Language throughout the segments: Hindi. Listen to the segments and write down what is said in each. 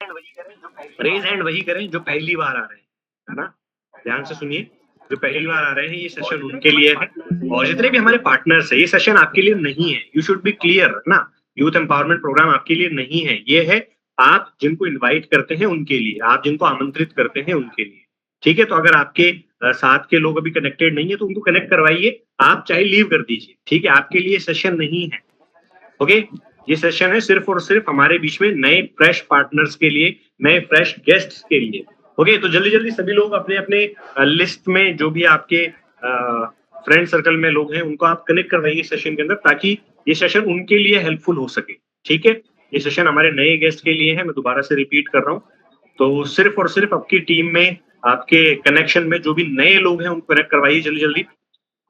रेज हैंड वही करें जो पहली बार आ रहे हैं, है ना? ध्यान से सुनिए, जो पहली बार आ रहे हैं ये सेशन उनके लिए है, और जितने भी हमारे पार्टनर्स है ये सेशन आपके लिए नहीं है। यू शुड बी क्लियर ना, यूथ एम्पावरमेंट प्रोग्राम आपके लिए नहीं है, ये है आप जिनको इनवाइट करते हैं उनके लिए, आप जिनको आमंत्रित करते हैं उनके लिए। ठीक है, तो अगर आपके साथ के लोग अभी कनेक्टेड नहीं है तो उनको कनेक्ट करवाइए, आप चाहे लीव कर दीजिए। ठीक है, आपके लिए सेशन नहीं है। ओके, ये सेशन है सिर्फ और सिर्फ हमारे बीच में नए फ्रेश पार्टनर्स के लिए, नए फ्रेश गेस्ट्स के लिए। ओके, तो जल्दी जल्दी सभी लोग अपने अपने लिस्ट में जो भी आपके फ्रेंड सर्कल में लोग हैं उनको आप कनेक्ट करवाइए सेशन के अंदर, ताकि ये सेशन उनके लिए हेल्पफुल हो सके। ठीक है, ये सेशन हमारे नए गेस्ट के लिए है, मैं दोबारा से रिपीट कर रहा हूँ। तो सिर्फ और सिर्फ आपकी टीम में, आपके कनेक्शन में जो भी नए लोग हैं उनको कनेक्ट करवाइए जल्दी जल्दी,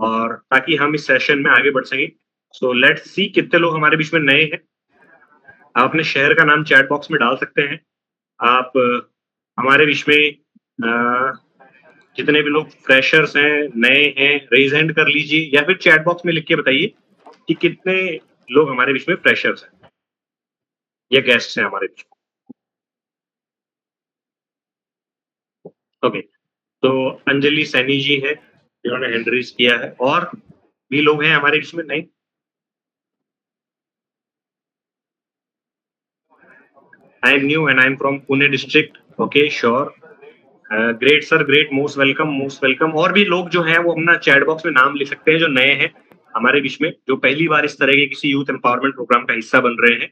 और ताकि हम इस सेशन में आगे बढ़ सकें। सो लेट्स सी कितने लोग हमारे बीच में नए हैं। आप अपने शहर का नाम चैट बॉक्स में डाल सकते हैं। आप हमारे बीच में जितने भी लोग फ्रेशर्स हैं, नए हैं, रेज हैंड कर लीजिए, या फिर चैट बॉक्स में लिख के बताइए कि कितने लोग हमारे बीच में फ्रेशर्स हैं या गेस्ट्स हैं हमारे बीच में। ओके, तो अंजलि सैनी जी है जिन्होंने हैंड रेज किया है, और भी लोग हैं हमारे बीच में नए। I am new and I am from Pune district. Okay, sure, great sir, great, most welcome, most welcome. और भी लोग जो हैं वो अपना चैट बॉक्स में नाम लिख सकते हैं जो नए हैं हमारे बीच में, जो पहली बार इस तरह के किसी यूथ एम्पावरमेंट प्रोग्राम का हिस्सा बन रहे हैं।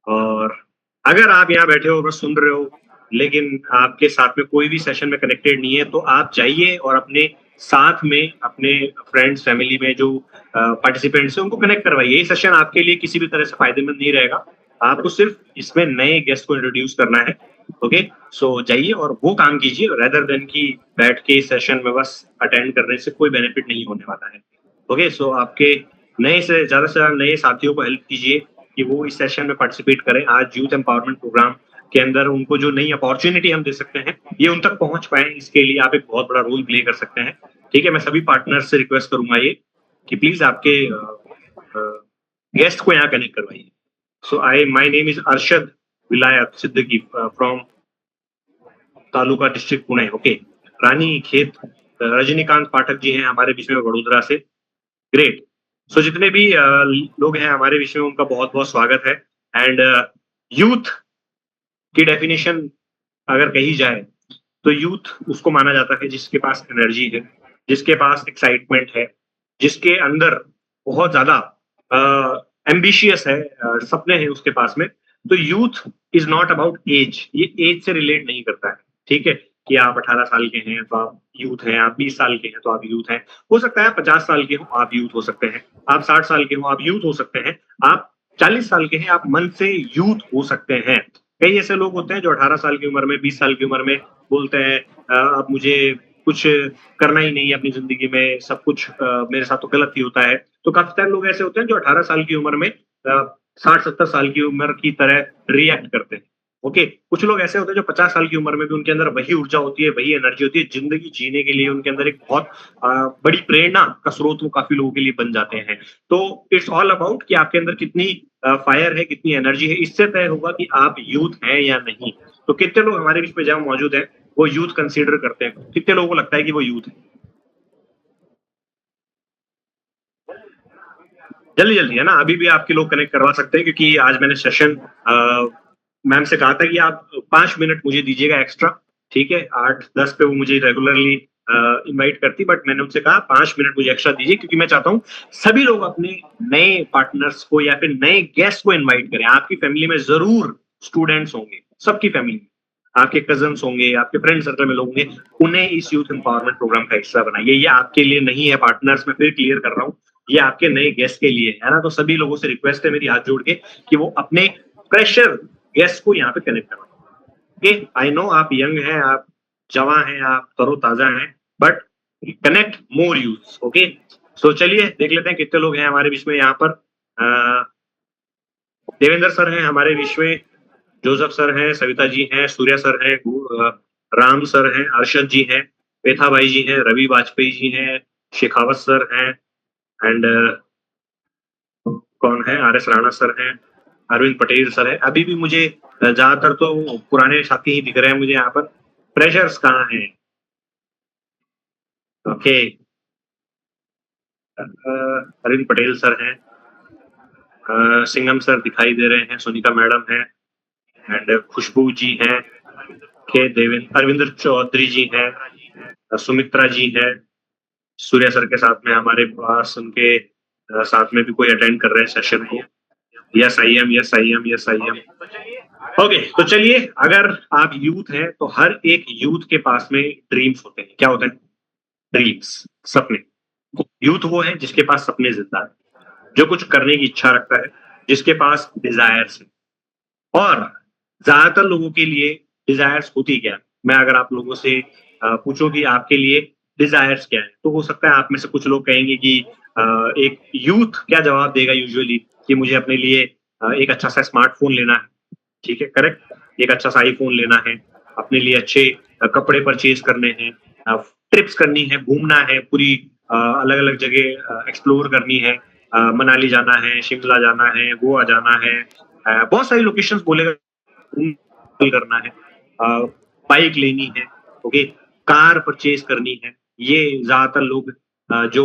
और अगर आप यहाँ बैठे हो बस सुन रहे हो, लेकिन आपके साथ में कोई भी सेशन में कनेक्टेड नहीं है, तो आप जाइए और अपने साथ में अपने फ्रेंड्स फैमिली में जो पार्टिसिपेंट्स हैं उनको कनेक्ट करवाइए। ये सेशन आपके लिए किसी भी तरह से फायदेमंद नहीं रहेगा, आपको सिर्फ इसमें नए गेस्ट को इंट्रोड्यूस करना है। ओके, सो जाइए और वो काम कीजिए, रेदर देन कि बैठ के सेशन में बस अटेंड करने से कोई बेनिफिट नहीं होने वाला है। ओके, सो आपके नए से ज्यादा नए साथियों को हेल्प कीजिए कि वो इस सेशन में पार्टिसिपेट करें। आज यूथ एम्पावरमेंट प्रोग्राम के अंदर उनको जो नई अपॉर्चुनिटी हम दे सकते हैं ये उन तक पहुंच पाए, इसके लिए आप एक बहुत बड़ा रोल प्ले कर सकते हैं। ठीक है, मैं सभी पार्टनर से रिक्वेस्ट करूंगा ये कि प्लीज आपके गेस्ट को यहाँ कनेक्ट करवाइए। So my name is Arshad Vilayat Siddiqui from taluka district Pune. Okay, Ranikhet Rajinikanth Pathak ji हैं हमारे बीच में वडोदरा से। ग्रेट, सो जितने भी लोग हैं हमारे बीच में उनका बहुत बहुत स्वागत है। एंड यूथ की डेफिनेशन अगर कही जाए तो यूथ उसको माना जाता है जिसके पास एनर्जी है, जिसके पास एक्साइटमेंट है, जिसके अंदर बहुत ज्यादा एम्बिशियस है, सपने हैं उसके पास में। तो youth is not about age, ये एज से रिलेट नहीं करता है। ठीक है, कि आप 18 साल के हैं तो आप यूथ हैं, आप 20 साल के हैं तो आप यूथ हैं, हो सकता है 50 साल के हो आप यूथ हो सकते हैं, आप 60 साल के हो आप यूथ हो सकते हैं, आप 40 साल के हैं आप मन से यूथ हो सकते हैं। कई ऐसे लोग होते हैं जो 18 साल की उम्र में, 20 साल की उम्र में बोलते हैं अब मुझे कुछ करना ही नहीं है अपनी जिंदगी में, सब कुछ मेरे साथ तो गलत ही होता है। तो काफी सारे लोग ऐसे होते हैं जो 18 साल की उम्र में 60-70 साल की उम्र की तरह रिएक्ट करते हैं। ओके, कुछ लोग ऐसे होते हैं जो 50 साल की उम्र में भी उनके अंदर वही ऊर्जा होती है, वही एनर्जी होती है, जिंदगी जीने के लिए उनके अंदर एक बहुत बड़ी प्रेरणा का स्रोत वो काफी लोगों के लिए बन जाते हैं। तो इट्स ऑल अबाउट कि आपके अंदर कितनी फायर है, कितनी एनर्जी है, इससे तय होगा कि आप यूथ हैं या नहीं। तो कितने लोग हमारे बीच में जहाँ मौजूद है वो यूथ कंसीडर करते हैं, कितने लोगों को लगता है कि वो यूथ है? जल्दी जल्दी, है ना, अभी भी आपके लोग कनेक्ट करवा सकते हैं, क्योंकि आज मैंने सेशन मैम से कहा था कि आप 5 मिनट मुझे दीजिएगा एक्स्ट्रा। ठीक है, 8-10 पे वो मुझे रेगुलरली इनवाइट करती, बट मैंने उनसे कहा 5 मिनट मुझे एक्स्ट्रा दीजिए, क्योंकि मैं चाहता हूँ सभी लोग अपने नए पार्टनर्स को या फिर नए गेस्ट को इन्वाइट करें। आपकी फैमिली में जरूर स्टूडेंट्स होंगे, सबकी फैमिली में आपके कजन्स होंगे, आपके फ्रेंड सर्कल में लोग होंगे, उन्हें इस यूथ एम्पावरमेंट प्रोग्राम का हिस्सा बनाइए। ये आपके लिए नहीं है पार्टनर्स, मैं फिर क्लियर कर रहा हूँ, ये आपके नए गेस्ट के लिए है ना। तो सभी लोगों से रिक्वेस्ट है मेरी हाथ जोड़ के कि वो अपने प्रेशर गेस्ट को यहाँ पे कनेक्ट करो। ओके, आई नो आप यंग हैं, आप जवान हैं, आप तरोताजा हैं, but connect more youth. Okay, so चलिए देख लेते हैं कितने लोग हैं हमारे बीच में यहाँ पर। देवेंद्र सर हैं हमारे बीच में, जोसेफ सर हैं, सविता जी हैं, सूर्या सर हैं, राम सर हैं, अरशद जी हैं, पेथा भाई जी हैं, रवि वाजपेयी जी हैं, शेखावत सर हैं, एंड कौन है, आर एस राणा सर हैं, अरविंद पटेल सर है। अभी भी मुझे ज्यादातर तो पुराने साथी ही दिख रहे हैं मुझे यहाँ पर। प्रेशर्स कहाँ हैं? ओके, अरविंद पटेल सर हैं, सिंघम सर दिखाई दे रहे हैं, सुनीता मैडम हैं, एंड खुशबू जी हैं, के देवेंद्र, अरविंदर चौधरी जी हैं, सुमित्रा जी हैं, सूर्या सर के साथ में हमारे पास, उनके साथ में भी कोई अटेंड कर रहे हैं सेशन को। Yes I am, yes I am, yes I am. Okay, तो चलिए, अगर आप यूथ हैं तो हर एक यूथ के पास में ड्रीम्स होते हैं। क्या होते हैं? ड्रीम्स, सपने। यूथ वो है जिसके पास सपने जिंदा है, जो कुछ करने की इच्छा रखता है, जिसके पास डिजायर्स है। और ज्यादातर लोगों के लिए डिजायर्स होती क्या? मैं अगर आप लोगों से पूछूं कि आपके लिए डिजायर्स क्या है, तो हो सकता है आप में से कुछ लोग कहेंगे कि एक यूथ क्या जवाब देगा यूजुअली कि मुझे अपने लिए एक अच्छा सा स्मार्टफोन लेना है। ठीक है, करेक्ट। एक अच्छा सा आईफोन लेना है, अपने लिए अच्छे कपड़े परचेज करने हैं, ट्रिप्स करनी है, घूमना है, पूरी अलग अलग जगह एक्सप्लोर करनी है, मनाली जाना है, शिमला जाना है, गोवा जाना है, बहुत सारी लोकेशंस बोलेगा, करना है, बाइक लेनी है, ओके, कार परचेज करनी है। ये ज्यादातर लोग जो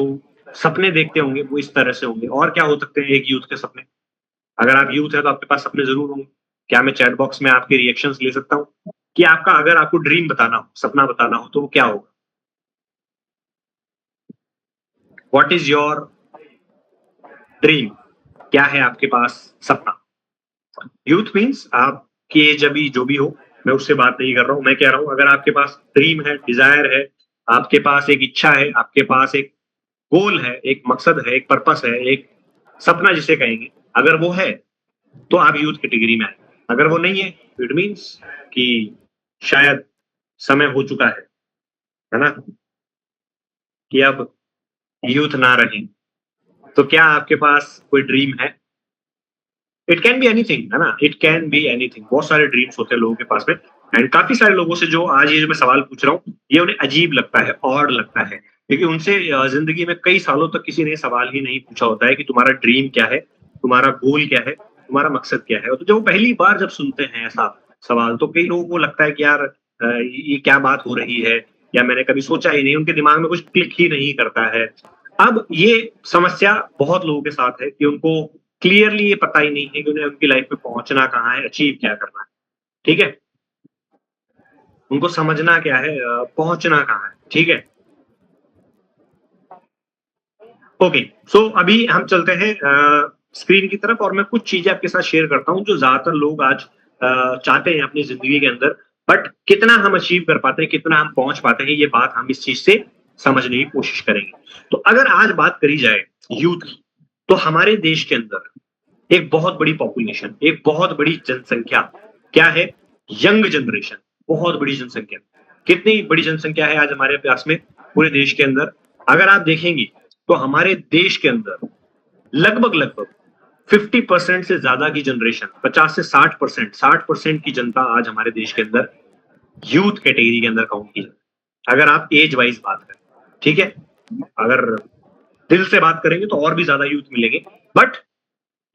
सपने देखते होंगे वो इस तरह से होंगे। और क्या हो सकते हैं एक यूथ के सपने? अगर आप यूथ है तो आपके पास सपने जरूर होंगे। क्या मैं चैट बॉक्स में आपके रिएक्शंस ले सकता हूँ कि आपका, अगर आपको ड्रीम बताना हो, सपना बताना हो, तो वो क्या होगा? What is your dream? क्या है आपके पास सपना? यूथ मीन्स आपकी एज अभी जो भी हो, मैं उससे बात नहीं कर रहा हूँ। मैं कह रहा हूँ अगर आपके पास ड्रीम है, डिजायर है, आपके पास एक इच्छा है, आपके पास एक गोल है, एक मकसद है, एक पर्पस है, एक सपना जिसे कहेंगे, अगर वो है तो आप यूथ कैटेगरी में आए। अगर वो नहीं है तो इट मीन्स कि शायद समय हो चुका है ना, कि अब यूथ ना रहे। तो क्या आपके पास कोई ड्रीम है? इट कैन बी एनीथिंग, है ना, इट कैन बी एनीथिंग। बहुत सारे ड्रीम्स होते हैं लोगों के पास में। एंड काफी सारे लोगों से जो आज ये जो मैं सवाल पूछ रहा हूँ, ये उन्हें अजीब लगता है, और लगता है, क्योंकि उनसे जिंदगी में कई सालों तक किसी ने सवाल ही नहीं पूछा होता है कि तुम्हारा ड्रीम क्या है, तुम्हारा गोल क्या है, तुम्हारा मकसद क्या है। तो जब वो पहली बार जब सुनते हैं ऐसा सवाल, तो कई लोगों को लगता है कि यार ये क्या बात हो रही है, या मैंने कभी सोचा ही नहीं, उनके दिमाग में कुछ क्लिक ही नहीं करता है। अब ये समस्या बहुत लोगों के साथ है कि उनको क्लियरली ये पता ही नहीं है कि उन्हें उनकी लाइफ में पहुंचना कहाँ है, अचीव क्या करना है। ठीक है, उनको समझना क्या है, पहुंचना कहाँ है। ठीक है, ओके। सो अभी हम चलते हैं स्क्रीन की तरफ, और मैं कुछ चीजें आपके साथ शेयर करता हूं जो ज्यादातर लोग आज चाहते हैं अपनी जिंदगी के अंदर, बट कितना हम अचीव कर पाते हैं, कितना हम पहुंच पाते हैं, ये बात हम इस चीज से समझने की कोशिश करेंगे। तो अगर आज बात करी जाए यूथ की, तो हमारे देश के अंदर एक बहुत बड़ी पॉपुलेशन, एक बहुत बड़ी जनसंख्या, क्या है? यंग जनरेशन, बहुत बड़ी जनसंख्या। कितनी बड़ी जनसंख्या है आज हमारे पास में पूरे देश के अंदर? अगर आप देखेंगे तो हमारे देश के अंदर लगभग लगभग 50% से ज्यादा की जनरेशन, 50 से 60%, 60% की जनता आज हमारे देश के अंदर यूथ कैटेगरी के अंदर काउंट की जाती है, अगर आप एज वाइज बात करें। ठीक है, अगर दिल से बात करेंगे तो और भी ज्यादा यूथ मिलेंगे, बट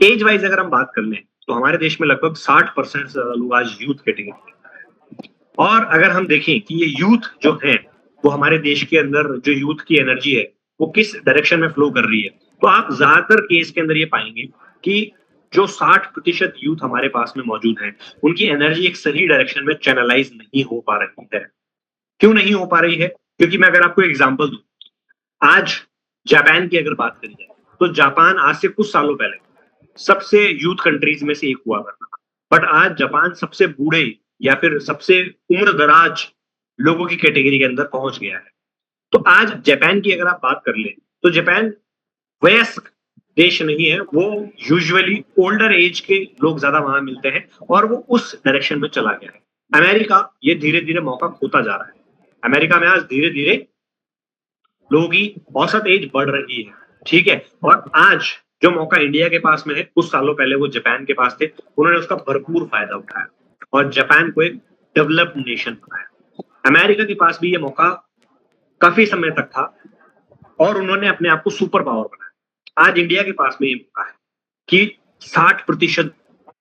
एज वाइज अगर हम बात कर लें तो हमारे देश में लगभग 60% से ज्यादा लोग आज यूथ कैटेगरी। और अगर हम देखें कि ये यूथ जो है वो हमारे देश के अंदर, जो यूथ की एनर्जी है वो किस डायरेक्शन में फ्लो कर रही है, तो आप ज्यादातर केस के अंदर ये पाएंगे कि जो 60% यूथ हमारे पास में मौजूद है, उनकी एनर्जी एक सही डायरेक्शन में चैनलाइज नहीं हो पा रही है। क्यों नहीं हो पा रही है? क्योंकि मैं अगर आपको एग्जाम्पल दूं, आज जापान की अगर बात करी जाए तो जापान आज से कुछ सालों पहले सबसे यूथ कंट्रीज में से एक हुआ करता था, बट आज जापान सबसे बूढ़े या फिर सबसे उम्र दराज लोगों की कैटेगरी के अंदर पहुंच गया है। तो आज जापान की अगर आप बात कर ले तो जापान वयस्क देश नहीं है, वो यूजुअली ओल्डर एज के लोग ज्यादा वहां मिलते हैं, और वो उस डायरेक्शन में चला गया है। अमेरिका ये धीरे धीरे मौका खोता जा रहा है। अमेरिका में आज धीरे धीरे लोगों की औसत एज बढ़ रही है। ठीक है, और आज जो मौका इंडिया के पास में है, कुछ सालों पहले वो जापान के पास थे, उन्होंने उसका भरपूर फायदा उठाया और जापान को एक डेवलप्ड नेशन बनाया। अमेरिका के पास भी ये मौका काफी समय तक था और उन्होंने अपने आप को सुपर पावर बनाया। आज इंडिया के पास में ये मौका है कि 60%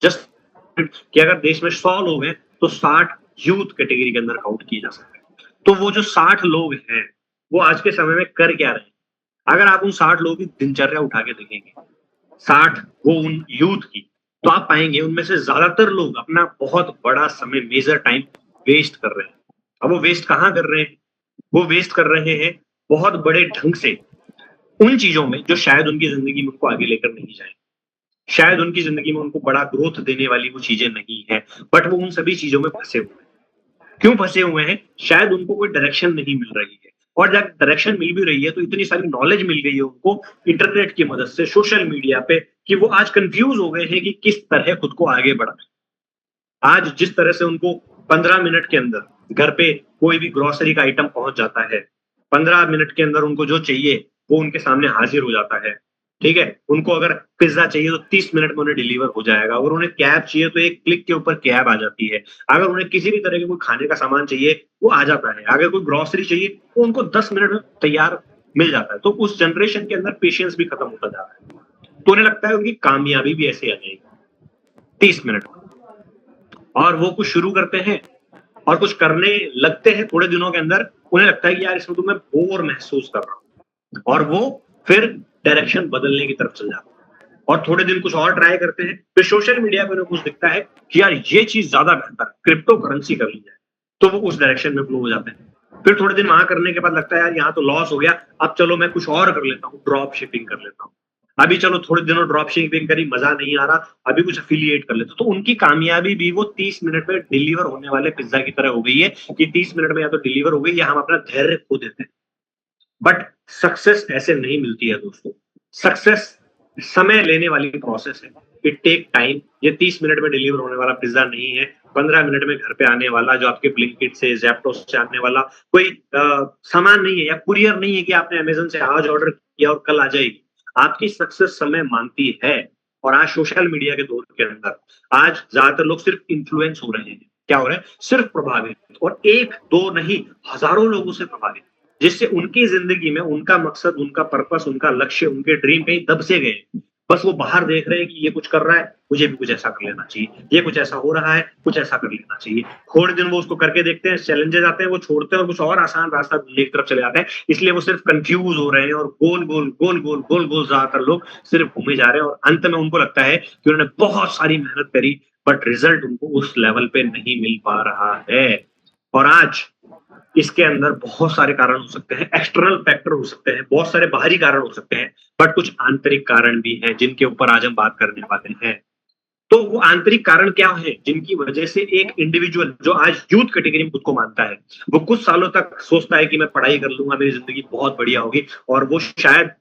जस्ट कि अगर देश में 100 लोग हैं तो 60 यूथ कैटेगरी के अंदर काउंट किए जा सकते हैं। तो वो जो 60 लोग हैं वो आज के समय में कर क्या रहे हैं? अगर आप उन 60 लोगों की दिनचर्या उठा के देखेंगे, 60 वो उन यूथ की, तो आप पाएंगे उनमें से ज्यादातर लोग अपना बहुत बड़ा समय, मेजर टाइम वेस्ट कर रहे हैं। अब वो वेस्ट कहाँ कर रहे हैं? वो वेस्ट कर रहे हैं बहुत बड़े ढंग से उन चीजों में जो शायद उनकी जिंदगी में उनको आगे लेकर नहीं जाए, शायद उनकी जिंदगी में उनको बड़ा ग्रोथ देने वाली वो चीजें नहीं है, बट वो उन सभी चीजों में फंसे हुए हैं। क्यों फंसे हुए हैं? शायद उनको कोई डायरेक्शन नहीं मिल रही है, और जब डायरेक्शन मिल भी रही है तो इतनी सारी नॉलेज मिल गई है उनको इंटरनेट की मदद से, सोशल मीडिया पे, कि वो आज कंफ्यूज हो गए हैं कि किस तरह खुद को आगे बढ़ाना। आज जिस तरह से उनको 15 मिनट के अंदर घर पे कोई भी ग्रोसरी का आइटम पहुंच जाता है, 15 मिनट के अंदर उनको जो चाहिए वो उनके सामने हाजिर हो जाता है, ठीक है? उनको अगर पिज्जा चाहिए तो 30 मिनट में उन्हें डिलीवर हो जाएगा, अगर उन्हें कैब चाहिए तो एक क्लिक के ऊपर कैब आ जाती है, अगर उन्हें किसी भी तरह के कोई खाने का सामान चाहिए वो आ जाता है, अगर कोई ग्रोसरी चाहिए तो उनको 10 मिनट में तैयार मिल जाता है। तो उस जनरेशन के अंदर पेशेंस भी खत्म होता जा रहा है, तो उन्हें लगता है उनकी कामयाबी भी ऐसे आ जाएगी 30 मिनट में। और वो कुछ शुरू करते हैं और कुछ करने लगते हैं, थोड़े दिनों के अंदर उन्हें लगता है कि यार इसमें तो मैं बोर महसूस कर रहा हूँ, और वो फिर डायरेक्शन बदलने की तरफ चल जाते हैं और थोड़े दिन कुछ और ट्राई करते हैं, फिर सोशल मीडिया पर कुछ दिखता है कि यार ये चीज ज्यादा बेहतर है, क्रिप्टो करेंसी कर ली जाए, तो वो उस डायरेक्शन में फ्लो हो जाते हैं। फिर थोड़े दिन वहां करने के बाद लगता है यार यहाँ तो लॉस हो गया, अब चलो मैं कुछ और कर लेता हूँ, ड्रॉप शिपिंग कर लेता हूँ। अभी चलो थोड़े दिनों ड्रॉप शिपिंग करी, मजा नहीं आ रहा, अभी कुछ एफिलिएट कर लेते। तो उनकी कामयाबी भी वो 30 मिनट में डिलीवर होने वाले पिज्जा की तरह हो गई है कि 30 मिनट में या तो डिलीवर हो गई या हम अपना धैर्य खो देते हैं। बट सक्सेस ऐसे नहीं मिलती है दोस्तों। सक्सेस समय लेने वाली प्रोसेस है, इट टेक टाइम। ये 30 मिनट में डिलीवर होने वाला पिज्जा नहीं है, 15 मिनट में घर पे आने वाला, जो आपके ब्लिंकिट से, ज़ेप्टो से आने वाला कोई सामान नहीं है, या कुरियर नहीं है कि आपने अमेज़न से आज ऑर्डर किया और कल आ जाएगी। आपकी सक्सेस समय मांगती है। और आज सोशल मीडिया के दौर के अंदर आज ज्यादातर लोग सिर्फ इन्फ्लुएंस हो रहे हैं। क्या हो रहा है? सिर्फ प्रभावित, और एक दो नहीं, हजारों लोगों से प्रभावित, जिससे उनकी जिंदगी में उनका मकसद, उनका पर्पस, उनका लक्ष्य, उनके ड्रीम कहीं दब से गए। बस वो बाहर देख रहे हैं कि ये कुछ कर रहा है, मुझे भी कुछ ऐसा कर लेना चाहिए, ये कुछ ऐसा हो रहा है, कुछ ऐसा कर लेना चाहिए। थोड़े दिन वो उसको करके देखते हैं, चैलेंजेस आते हैं, वो छोड़ते हैं और कुछ और आसान रास्ता ढूंढने की तरफ चले जाते हैं। इसलिए वो सिर्फ कंफ्यूज हो रहे हैं और गोल गोल गोल गोल गोल गोल ज्यादातर लोग सिर्फ घूमे जा रहे हैं, और अंत में उनको लगता है कि उन्होंने बहुत सारी मेहनत करी, बट रिजल्ट उनको उस लेवल पे नहीं मिल पा रहा है। और आज इसके अंदर बहुत सारे कारण हो सकते हैं, एक्सटर्नल फैक्टर हो सकते हैं, बहुत सारे बाहरी कारण हो सकते हैं, बट कुछ आंतरिक कारण भी हैं जिनके ऊपर आज हम बात करने वाले हैं। तो वो आंतरिक कारण क्या है जिनकी वजह से एक इंडिविजुअल जो आज यूथ कैटेगरी में खुद को मानता है, वो कुछ सालों तक सोचता है कि मैं पढ़ाई कर लूंगा, मेरी जिंदगी बहुत बढ़िया होगी, और वो शायद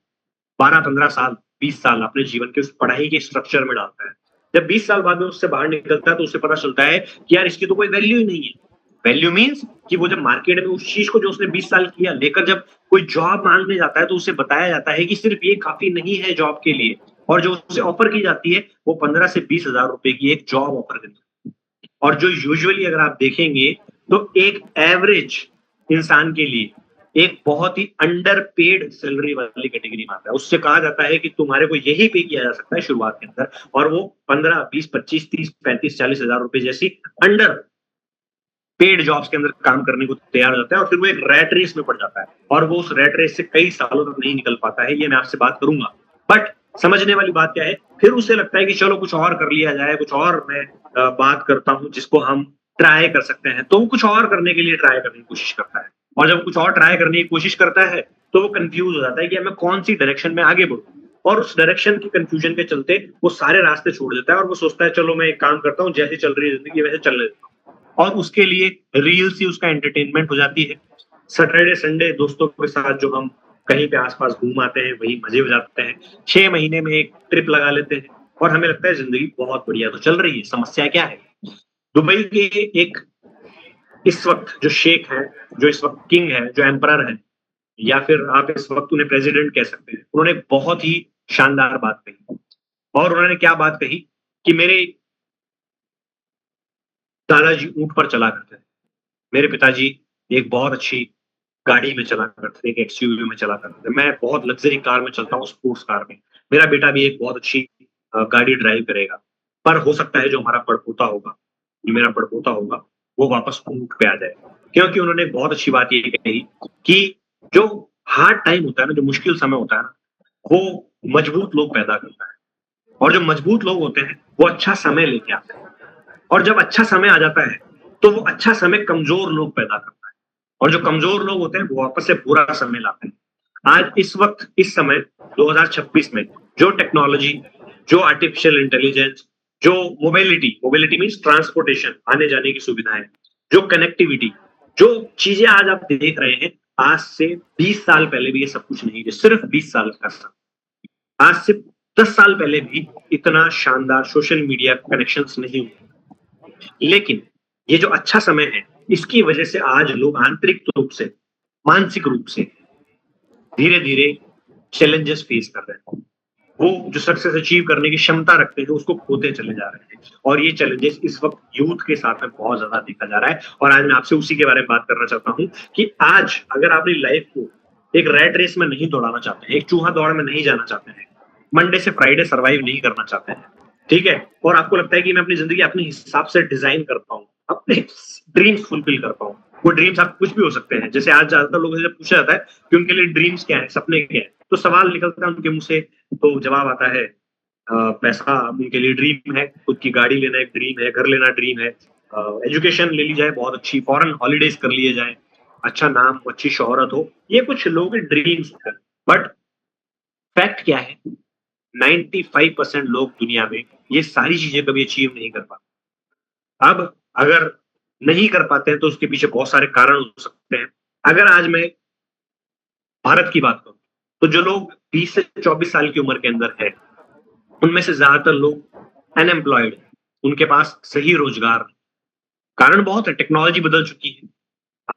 12-15 साल, 20 साल अपने जीवन के उस पढ़ाई के स्ट्रक्चर में डालता है। जब 20 साल बाद में उससे बाहर निकलता है तो उसे पता चलता है कि यार इसकी तो कोई वैल्यू ही नहीं है। वैल्यू मीन्स कि वो जब मार्केट में उस चीज को जो उसने 20 साल किया लेकर जब कोई जॉब मांगने जाता है तो उसे बताया जाता है कि सिर्फ ये काफी नहीं है जॉब के लिए, और जो उसे ऑफर की जाती है वो 15 से 20 हजार रुपए की एक जॉब ऑफर करती है। और जो यूजुअली अगर आप देखेंगे तो एक एवरेज इंसान के लिए एक बहुत ही अंडर पेड सैलरी वाली कैटेगरी में आता है। उससे कहा जाता है कि तुम्हारे को यही पे किया जा सकता है शुरुआत के अंदर, और वो 15, 20, 25, 30, 35, 40 हजार रुपए जैसी अंडर पेड जॉब्स के अंदर काम करने को तैयार हो जाता है, और फिर वो एक रैट रेस में पड़ जाता है, और वो उस रैट रेस से कई सालों तक नहीं निकल पाता है। ये मैं आपसे बात करूंगा, बट समझने वाली बात क्या है, फिर उसे लगता है कि चलो कुछ और कर लिया जाए, कुछ और मैं बात करता हूँ जिसको हम ट्राई कर सकते हैं। तो वो कुछ और करने के लिए ट्राई करने की कोशिश करता है, और जब कुछ और ट्राई करने की कोशिश करता है तो वो कंफ्यूज हो जाता है कि मैं कौन सी डायरेक्शन में आगे बढ़ूं, और उस डायरेक्शन की कंफ्यूजन के चलते वो सारे रास्ते छोड़ देता है, और वो सोचता है चलो मैं एक काम करता हूँ, जैसे चल रही है जिंदगी वैसे चलने देता हूँ। और उसके लिए रील्स ही उसका एंटरटेनमेंट हो जाती है। सैटरडे संडे दोस्तों के साथ जो हम कहीं पे आसपास घूम आते हैं वही मजे हो जाते हैं। 6 महीने में एक ट्रिप लगा लेते हैं और हमें लगता है जिंदगी बहुत बढ़िया तो चल रही है। समस्या क्या है? दुबई के एक इस वक्त जो शेख है, जो इस वक्त किंग है, जो एम्परर है, या फिर आप इस वक्त उन्हें प्रेसिडेंट कह सकते हैं, उन्होंने बहुत ही शानदार बात कही। और उन्होंने क्या बात कही कि मेरे दादाजी ऊंट पर चला करते थे, मेरे पिताजी एक बहुत अच्छी गाड़ी में चला करते थे, एक एक्सयूवी में चला करते थे, मैं बहुत लग्जरी कार में चलता हूँ, स्पोर्ट्स कार में। मेरा बेटा भी एक बहुत अच्छी गाड़ी ड्राइव करेगा। पर हो सकता है जो हमारा पड़पोता होगा, जो मेरा पड़पोता होगा, वो वापस ऊँट पे आ जाए। क्योंकि उन्होंने एक बहुत अच्छी बात ये कही कि जो हार्ड टाइम होता है ना, जो मुश्किल समय होता है ना, वो मजबूत लोग पैदा करता है और जो मजबूत लोग होते हैं, वो अच्छा समय लेके आते हैं और जब अच्छा समय आ जाता है, तो वो अच्छा समय कमज़ोर लोग पैदा करता है और जो कमज़ोर लोग होते हैं, वो वापस से बुरा समय लाते हैं। आज इस वक़्त, इस समय 2026 में जो टेक्नोलॉजी, जो आर्टिफिशियल इंटेलिजेंस, जो मोबिलिटी, मोबिलिटी मीन्स ट्रांसपोर्टेशन, आने-जाने की सुविधाएँ, जो कनेक्टिविटी, जो चीज़ें आज आप देख रहे हैं, आज से 20 साल पहले भी ये सब कुछ नहीं थे, सिर्फ 20 साल का समय। आज से 10 साल पहले भी इतना शानदार सोशल मीडिया कनेक्शंस नहीं हुए। लेकिन ये जो अच्छा समय है, इसकी वजह से आज लोग आंतरिक रूप से, मानसिक रूप से धीरे-धीरे चैलेंजेस फेस कर रहे हैं। वो जो सक्सेस अचीव करने की क्षमता रखते हैं, उसको खोते चले जा रहे हैं और ये चैलेंजेस इस वक़्त यूथ के साथ में बहुत ज़्यादा देखा जा रहा है और आज मैं आपसे उसी के बारे में बात करना चाहता हूँ कि आज अगर आप अपनी लाइफ को एक रैट रेस में नहीं दौड़ाना चाहते हैं, एक चूहा दौड़ में नहीं जाना चाहते हैं, मंडे से फ्राइडे सर्वाइव नहीं करना चाहते हैं, ठीक है? और आपको लगता है कि मैं अपनी ज़िंदगी अपने हिसाब से डिज़ाइन कर पाऊँ, अपने ड्रीम्स फुलफिल कर पाऊँ। वो ड्रीम्स आप कुछ भी हो सकते हैं। जैसे आज ज़्यादातर लोगों से पूछा जाता है कि उनके लिए ड्रीम्स क्या हैं, सपने क्या हैं? तो सवाल निकलता है उनके मुँह से, तो जवाब आता है पैसा उनके लिए ड्रीम है, खुद की गाड़ी लेना एक ड्रीम है, घर लेना ड्रीम है, एजुकेशन ले ली जाए बहुत अच्छी, फॉरेन हॉलिडेज कर लिए जाएँ, अच्छा नाम, अच्छी शोहरत हो, ये कुछ लोगों के ड्रीम्स हैं। बट फैक्ट क्या है? 95% लोग दुनिया में ये सारी चीज़ें कभी अचीव नहीं कर पाते। अब अगर नहीं कर पाते हैं तो उसके पीछे बहुत सारे कारण हो सकते हैं। अगर आज मैं भारत की बात करूँ, तो जो लोग 20 से 24 साल की उम्र के अंदर हैं, उनमें से ज़्यादातर लोग अनएम्प्लॉयड हैं, उनके पास सही रोज़गार नहीं। कारण बहुत है, टेक्नोलॉजी बदल चुकी है।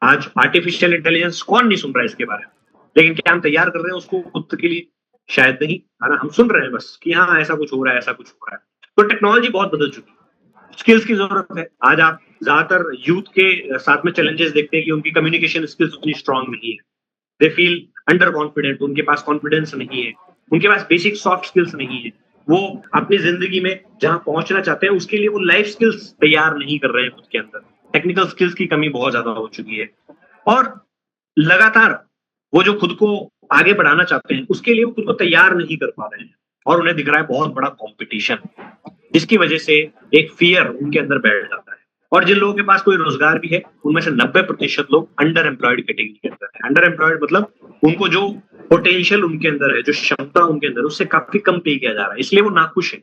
आज आर्टिफिशियल इंटेलिजेंस कौन नहीं सुन रहा है इसके बारे में? लेकिन क्या हम तैयार कर रहे हैं उसको खुद के लिए? शायद नहीं, है ना? हम सुन रहे हैं बस कि हाँ, ऐसा कुछ हो रहा है, ऐसा कुछ हो रहा है। तो टेक्नोलॉजी बहुत बदल चुकी है। स्किल्स की ज़रूरत है। आज आप ज़्यादातर यूथ के साथ में चैलेंजेस देखते हैं कि उनकी कम्युनिकेशन स्किल्स उतनी स्ट्रॉन्ग नहीं है। दे फील अंडर कॉन्फिडेंट, उनके पास कॉन्फिडेंस नहीं है, उनके पास बेसिक सॉफ्ट स्किल्स नहीं है। वो अपनी ज़िंदगी में जहाँ पहुँचना चाहते हैं उसके लिए वो लाइफ स्किल्स तैयार नहीं कर रहे हैं खुद के अंदर। टेक्निकल स्किल्स की कमी बहुत ज़्यादा हो चुकी है और लगातार वो जो खुद को आगे बढ़ाना चाहते हैं, उसके लिए वो खुद को तैयार नहीं कर पा रहे हैं और उन्हें दिख रहा है बहुत बड़ा कॉम्पिटिशन, जिसकी वजह से एक फ़ियर उनके अंदर बैठ जाता है। और जिन लोगों के पास कोई रोज़गार भी है, उनमें से 90% लोग अंडर एम्प्लॉयड कैटेगरी के अंदर हैं। अंडर एम्प्लॉयड मतलब उनको जो पोटेंशियल उनके अंदर है, जो क्षमता उनके अंदर है, उससे काफ़ी कम पे किया जा रहा है, इसलिए वो नाखुश हैं।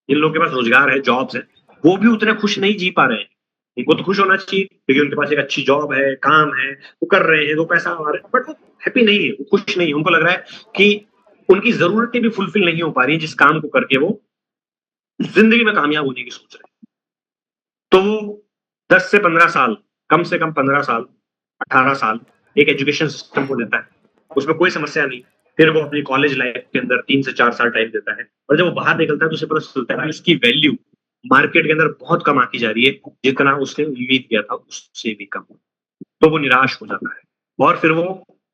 जिन लोगों के पास रोज़गार है, जॉब्स हैं, वो भी उतने खुश नहीं जी पा रहे हैं। उनको तो खुश होना चाहिए क्योंकि उनके पास एक अच्छी जॉब है, काम है, वो कर रहे हैं, 2 पैसा आ रहा है, बट वो हैप्पी नहीं है, वो खुश नहीं है। उनको लग रहा है कि उनकी ज़रूरतें भी फुलफिल नहीं हो पा रही हैं, जिस काम को करके वो ज़िंदगी में कामयाब होने की सोच रहे हैं। तो वो 10 से 15 साल, कम से कम 15 साल, 18 साल एक एजुकेशन सिस्टम को देता है। उसमें कोई समस्या नहीं। फिर वो अपनी कॉलेज लाइफ के अंदर 3 से 4 साल टाइम देता है और जब वो बाहर निकलता है तो उसे पता चलता है कि उसकी वैल्यू मार्केट के अंदर बहुत कम आती जा रही है, जितना उसने उम्मीद किया था उससे भी कम। तो वो निराश हो जाता है और फिर वो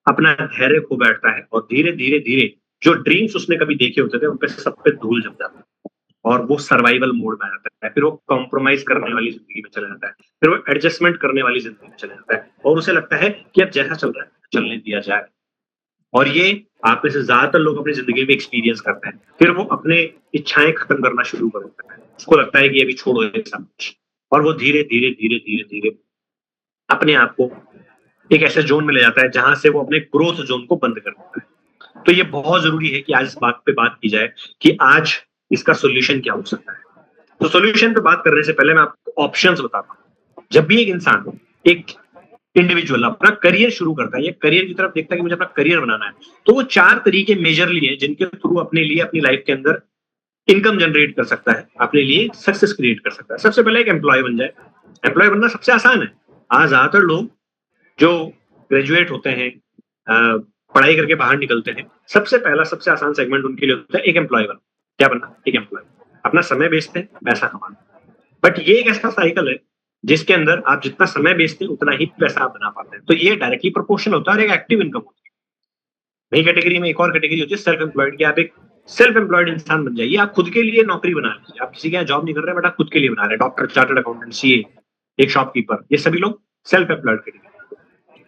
अपना धैर्य खो बैठता है और धीरे-धीरे जो ड्रीम्स उसने कभी देखे होते थे, उन पे सब पे धूल जम जाता है। और वो सर्वाइवल मोड में आ जाता है। फिर वो कॉम्प्रोमाइज़ करने वाली ज़िंदगी में चला जाता है। फिर वो एडजस्टमेंट करने वाली ज़िंदगी में चला जाता है और उसे लगता है कि अब जैसा चल रहा है, चलने दिया जाए। और ये आप में से ज़्यादातर लोग अपनी ज़िंदगी में एक्सपीरियंस करते हैं। फिर वो अपने इच्छाएँ खत्म करना शुरू कर देता है। उसको लगता है कि अभी छोड़ो ये सब कुछ और वो धीरे-धीरे अपने आप को एक ऐसे ज़ोन में ले जाता है, जहाँ से वो अपने ग्रोथ ज़ोन को बंद कर देता है। तो ये बहुत ज़रूरी है कि आज इस बात पे बात की जाए कि आज इसका सॉल्यूशन क्या हो सकता है। तो सॉल्यूशन पे बात करने से पहले मैं आपको ऑप्शंस बताता हूँ। जब भी एक इंसान, एक इंडिविजुअल अपना करियर शुरू करता है या करियर की तरफ देखता है कि मुझे अपना करियर बनाना है, तो वो 4 तरीके मेजरली हैं जिनके थ्रू अपने लिए अपनी लाइफ के अंदर इनकम जनरेट कर सकता है, अपने लिए सक्सेस क्रिएट कर सकता है। सबसे पहले एक एम्प्लॉयी बन जाए। एम्प्लॉयी बनना सबसे आसान है। आज ज़्यादातर लोग जो ग्रेजुएट होते हैं, पढ़ाई करके बाहर निकलते हैं, सबसे पहला सबसे आसान सेगमेंट उनके लिए होता है एक एम्प्लॉयी बनना। क्या बनना? एक एम्प्लॉयी। अपना समय बेचते हैं, पैसा कमाना। बट ये एक ऐसा साइकिल है जिसके अंदर आप जितना समय बेचते हैं उतना ही पैसा आप बना पाते हैं। तो ये डायरेक्टली प्रोपोर्शनल होता है और एक एक्टिव इनकम होती है। वही कैटेगरी में एक और कैटेगरी होती है सेल्फ एम्प्लॉयड, कि आप एक सेल्फ एम्प्लॉयड इंसान बन जाइए, आप खुद के लिए नौकरी बना लीजिए। आप किसी के यहाँ जॉब नहीं कर रहे, बट आप खुद के लिए बना रहे हैं, डॉक्टर, चार्टर्ड अकाउंटेंट, सीए, एक शॉपकीपर, ये सभी लोग सेल्फ एम्प्लॉयड कैटेगरी।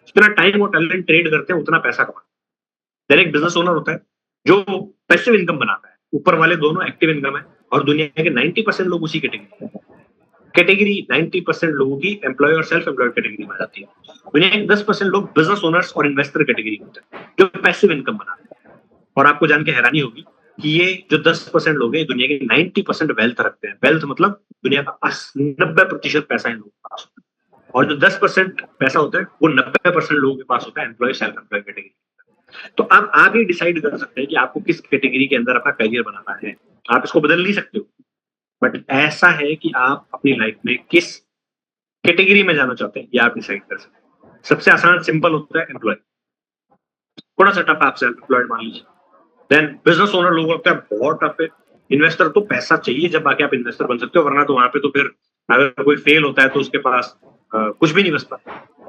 जितना टाइम और टैलेंट ट्रेड करते हैं उतना पैसा कमाते हैं। देन एक बिजनेस ओनर होता है जो पैसिव इनकम बनाता है, ऊपर वाले दोनों एक्टिव इनकम है, और दुनिया के 90% लोग उसी कैटेगरी 90% लोगों की एम्प्लॉय और सेल्फ एम्प्लॉयड कैटेगरी में आ जाती है। दुनिया के 10% लोग बिजनेस ओनर्स और इन्वेस्टर कैटेगरी होते हैं जो पैसिव इनकम बनाते हैं। और आपको जान के हैरानी होगी कि ये जो 10% लोग हैं दुनिया के 90% वेल्थ रखते हैं। वेल्थ मतलब दुनिया का 90% पैसा इन लोगों के पास होता है, और जो 10% पैसा होता है वो 90% लोगों के पास होता है एम्प्लॉय सेल्फ एम्प्लॉय कैटेगरी। तो अब आप ये डिसाइड कर सकते हैं कि आपको किस कैटेगरी के अंदर अपना करियर बनाना है। आप इसको बदल नहीं सकते हो, बट ऐसा है कि आप अपनी लाइफ में किस कैटेगरी में जाना चाहते हैं ये आप डिसाइड कर सकते हैं। सबसे आसान सिंपल होता है एम्प्लॉय, थोड़ा सा टफ आप सेल्फ एम्प्लॉयड मान लीजिए। देन बिजनेस ओनर लोगों को लगता है बहुत टफ है। इन्वेस्टर तो पैसा चाहिए जब आके आप इन्वेस्टर बन सकते हो, वरना तो वहां पे तो फिर अगर कोई फेल होता है तो उसके पास कुछ भी नहीं बचता।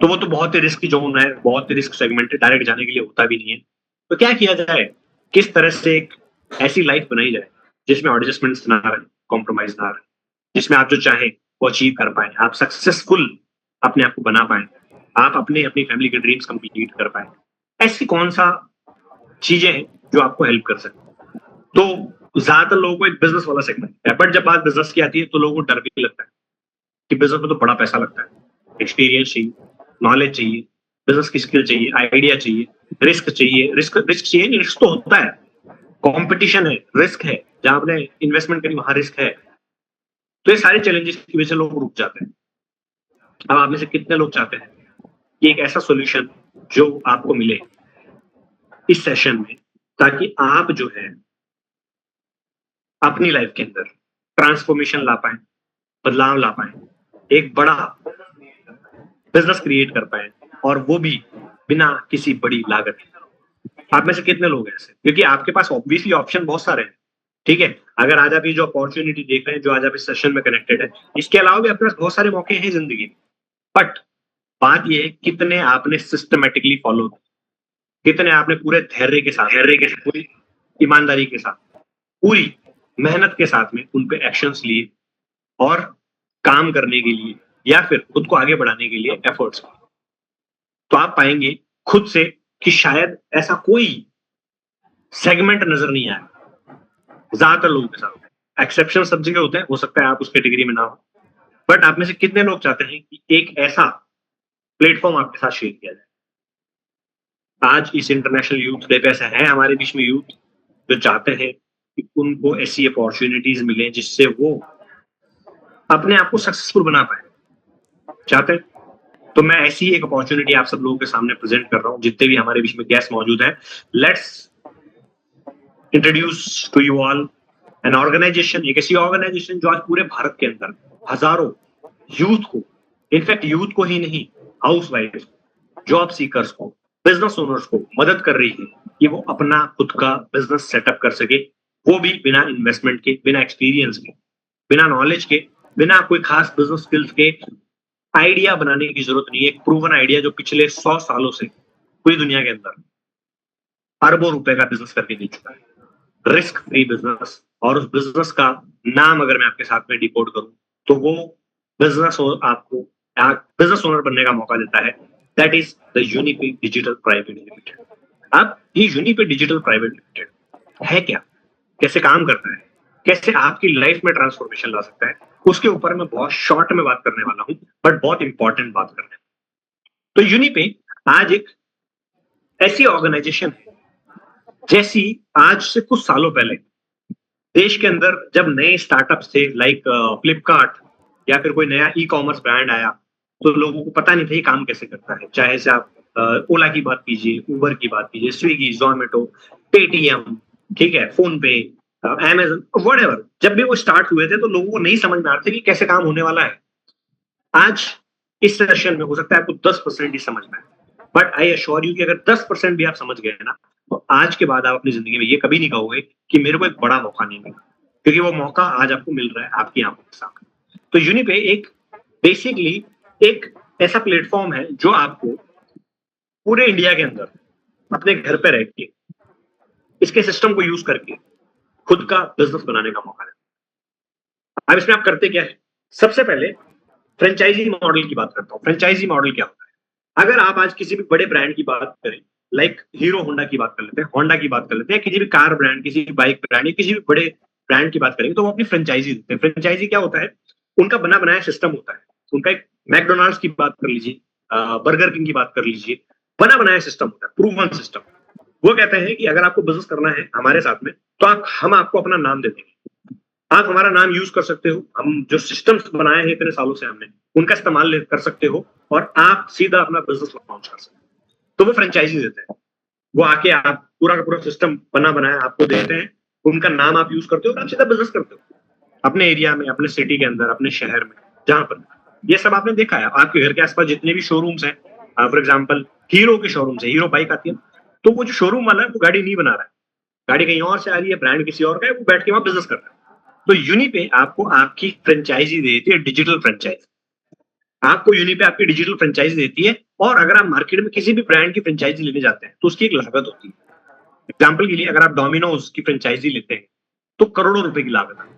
तो वो तो बहुत ही रिस्क जोन है, बहुत ही रिस्क सेगमेंट है, डायरेक्ट जाने के लिए होता भी नहीं है। तो क्या किया जाए, किस तरह से एक ऐसी लाइफ बनाई जाए जिसमें एडजस्टमेंट्स ना रहे, कॉम्प्रोमाइज ना रहे, जिसमें आप जो चाहें वो अचीव कर पाए, आप सक्सेसफुल अपने आप को बना पाए, आप अपनी फैमिली के ड्रीम्स कंप्लीट कर पाए। ऐसी कौन सा चीजें हैं जो आपको हेल्प कर सकते हैं। तो ज्यादातर लोगों को एक बिजनेस वाला सेगमेंट है, बट जब बात बिजनेस की आती है तो लोगों को डर भी लगता है कि बिजनेस में तो बड़ा पैसा लगता है, एक्सपीरियंस चाहिए, नॉलेज चाहिए, बिजनेस की स्किल चाहिए, आइडिया चाहिए, रिस्क चाहिए। रिस्क चाहिए नहीं, रिस्क तो होता है, कॉम्पिटिशन है, रिस्क है, जहां आपने इन्वेस्टमेंट करी वहां रिस्क है। तो ये सारे चैलेंजेस की वजह से लोग रुक जाते हैं। अब आप में से कितने लोग चाहते हैं कि एक ऐसा सॉल्यूशन जो आपको मिले इस सेशन में, ताकि आप जो है अपनी लाइफ के अंदर ट्रांसफॉर्मेशन ला पाए, बदलाव ला पाए, एक बड़ा बिजनेस क्रिएट कर पाए, और वो भी बिना किसी बड़ी लागत। आप में से कितने लोग हैं ऐसे? क्योंकि आपके पास ऑब्वियसली ऑप्शन बहुत सारे हैं, ठीक है। अगर आज आप ये जो अपॉर्चुनिटी देख रहे हैं, जो आज आप इस सेशन में कनेक्टेड है, इसके अलावा भी आपके पास बहुत सारे मौके हैं जिंदगी में। बट बात ये है कितने आपने सिस्टमेटिकली फॉलो, कितने आपने पूरे धैर्य के साथ, पूरी ईमानदारी के साथ, पूरी मेहनत के साथ में उन पे एक्शंस लिए और काम करने के लिए या फिर खुद को आगे बढ़ाने के लिए एफर्ट्स किए। तो आप पाएंगे खुद से कि शायद ऐसा कोई सेगमेंट नजर नहीं आया ज्यादातर लोगों के साथ। एक्सेप्शन सब जगह होते हैं, हो सकता है आप उस कैटेगरी में ना हो, बट आप में से कितने लोग चाहते हैं कि एक ऐसा प्लेटफॉर्म आपके साथ शेयर किया जाए। आज इस इंटरनेशनल यूथ डे पे ऐसा है हमारे बीच में यूथ जो चाहते हैं कि उनको ऐसी अपॉर्चुनिटीज मिले जिससे वो अपने आप को सक्सेसफुल बना पाए, चाहते हैं। तो मैं ऐसी एक अपॉर्चुनिटी आप सब लोगों के सामने प्रेजेंट कर रहा हूं, जितने भी हमारे बीच में गेस्ट मौजूद हैं। Let's introduce to you all an organisation, एक ऐसी ऑर्गेनाइजेशन जो आज पूरे भारत के अंदर हजारों यूथ को, इनफैक्ट यूथ को ही नहीं, हाउस वाइफ, जॉब सीकर्स को, बिजनेस ओनर्स को मदद कर रही है कि वो अपना खुद का बिजनेस सेटअप कर सके, वो भी बिना इन्वेस्टमेंट के, बिना एक्सपीरियंस के, बिना नॉलेज के, बिना कोई खास बिजनेस स्किल्स के। आइडिया बनाने की जरूरत नहीं है, एक प्रूवन आइडिया जो पिछले 100 सालों से पूरी दुनिया के अंदर अरबों रुपए का बिजनेस करके दे चुका है, रिस्क फ्री बिजनेस। और उस बिजनेस का नाम अगर मैं आपके साथ में डिकोड करूं तो वो बिजनेस आपको बिजनेस ओनर बनने का मौका देता है। That is the Unipay digital private limited. अब ये यूनिपे डिजिटल प्राइवेट लिमिटेड है क्या, कैसे काम करता है, कैसे आपकी लाइफ में ट्रांसफॉर्मेशन ला सकता है, उसके ऊपर मैं बहुत शॉर्ट में बात करने वाला हूं, बट बहुत इंपॉर्टेंट बात करने। तो यूनिपे आज एक ऐसी ऑर्गेनाइजेशन है जैसी आज से कुछ सालों पहले देश के अंदर जब नए स्टार्टअप्स थे, लाइक फ्लिपकार्ट या फिर कोई नया ई कॉमर्स ब्रांड आया, तो लोगों को पता नहीं था ये काम कैसे करता है। चाहे से आप ओला की बात कीजिए, उबर की बात कीजिए, स्विगी, जोमेटो, पेटीएम, ठीक है, फोन पे, अमेजन, व्हाटएवर, जब भी वो स्टार्ट हुए थे तो लोगों को नहीं समझ में आ रहा था कि कैसे काम होने वाला है। आज इस सेशन में हो सकता है आपको 10% ही समझ में आए, बट आई अश्योर यू कि अगर 10% भी आप समझ गए ना, तो आज के बाद आप अपनी जिंदगी में ये कभी नहीं कहोगे कि मेरे को एक बड़ा मौका नहीं मिला, क्योंकि वो मौका आज आपको मिल रहा है आपकी आंखों के सामने। तो यूनिपे एक बेसिकली एक ऐसा प्लेटफॉर्म है जो आपको पूरे इंडिया के अंदर अपने घर पे रह के इसके सिस्टम को यूज करके खुद का बिजनेस बनाने का मौका देता है। अब इसमें आप करते क्या है, सबसे पहले फ्रेंचाइजी मॉडल की बात करता हूँ। फ्रेंचाइजी मॉडल क्या होता है, अगर आप आज किसी भी बड़े ब्रांड की बात करें, लाइक हीरो होंडा की बात कर लेते हैं, होंडा की बात कर लेते हैं, किसी भी कार ब्रांड, किसी भी बाइक ब्रांड या किसी भी बड़े ब्रांड की बात करेंगे तो वो अपनी फ्रेंचाइजी देते हैं। फ्रेंचाइजी क्या होता है, उनका बना बनाया सिस्टम होता है। उनका एक मैकडोनाल्ड्स की बात कर लीजिए, बर्गर किंग की बात कर लीजिए, बना बनाया सिस्टम होता है, प्रूवन सिस्टम। वो कहते हैं कि अगर आपको बिजनेस करना है हमारे साथ में तो हम आपको अपना नाम दे देंगे, आप हमारा नाम यूज कर सकते हो, हम जो सिस्टम्स बनाए हैं इतने सालों से हमने उनका इस्तेमाल कर सकते हो और आप सीधा अपना बिजनेस लॉन्च कर सकते हो। तो वो फ्रेंचाइजी देते हैं, वो आके आप पूरा का पूरा सिस्टम बना बनाया आपको देते हैं, उनका नाम आप यूज करते हो और आप सीधा बिजनेस करते हो अपने एरिया में, अपने सिटी के अंदर, अपने शहर में, जहां पर। ये सब आपने देखा है आपके घर के आसपास जितने भी शोरूम्स हैं, फॉर एग्जाम्पल हीरो के शोरूम्स है, हीरो बाइक आती है, तो वो जो शोरूम वाला है वो गाड़ी नहीं बना रहा है, गाड़ी कहीं और से आ रही है, ब्रांड किसी और का है, वो बैठ के वहां बिजनेस कर रहा है। तो यूनिपे आपको आपकी फ्रेंचाइजी देती है, डिजिटल फ्रेंचाइजी। आपको यूनिपे आपकी डिजिटल फ्रेंचाइजी देती है, और अगर आप मार्केट में किसी भी ब्रांड की फ्रेंचाइजी लेने जाते हैं तो उसकी एक लागत होती है। एग्जाम्पल के लिए अगर आप डोमिनोज की फ्रेंचाइजी लेते हैं तो करोड़ों रुपए की लागत है।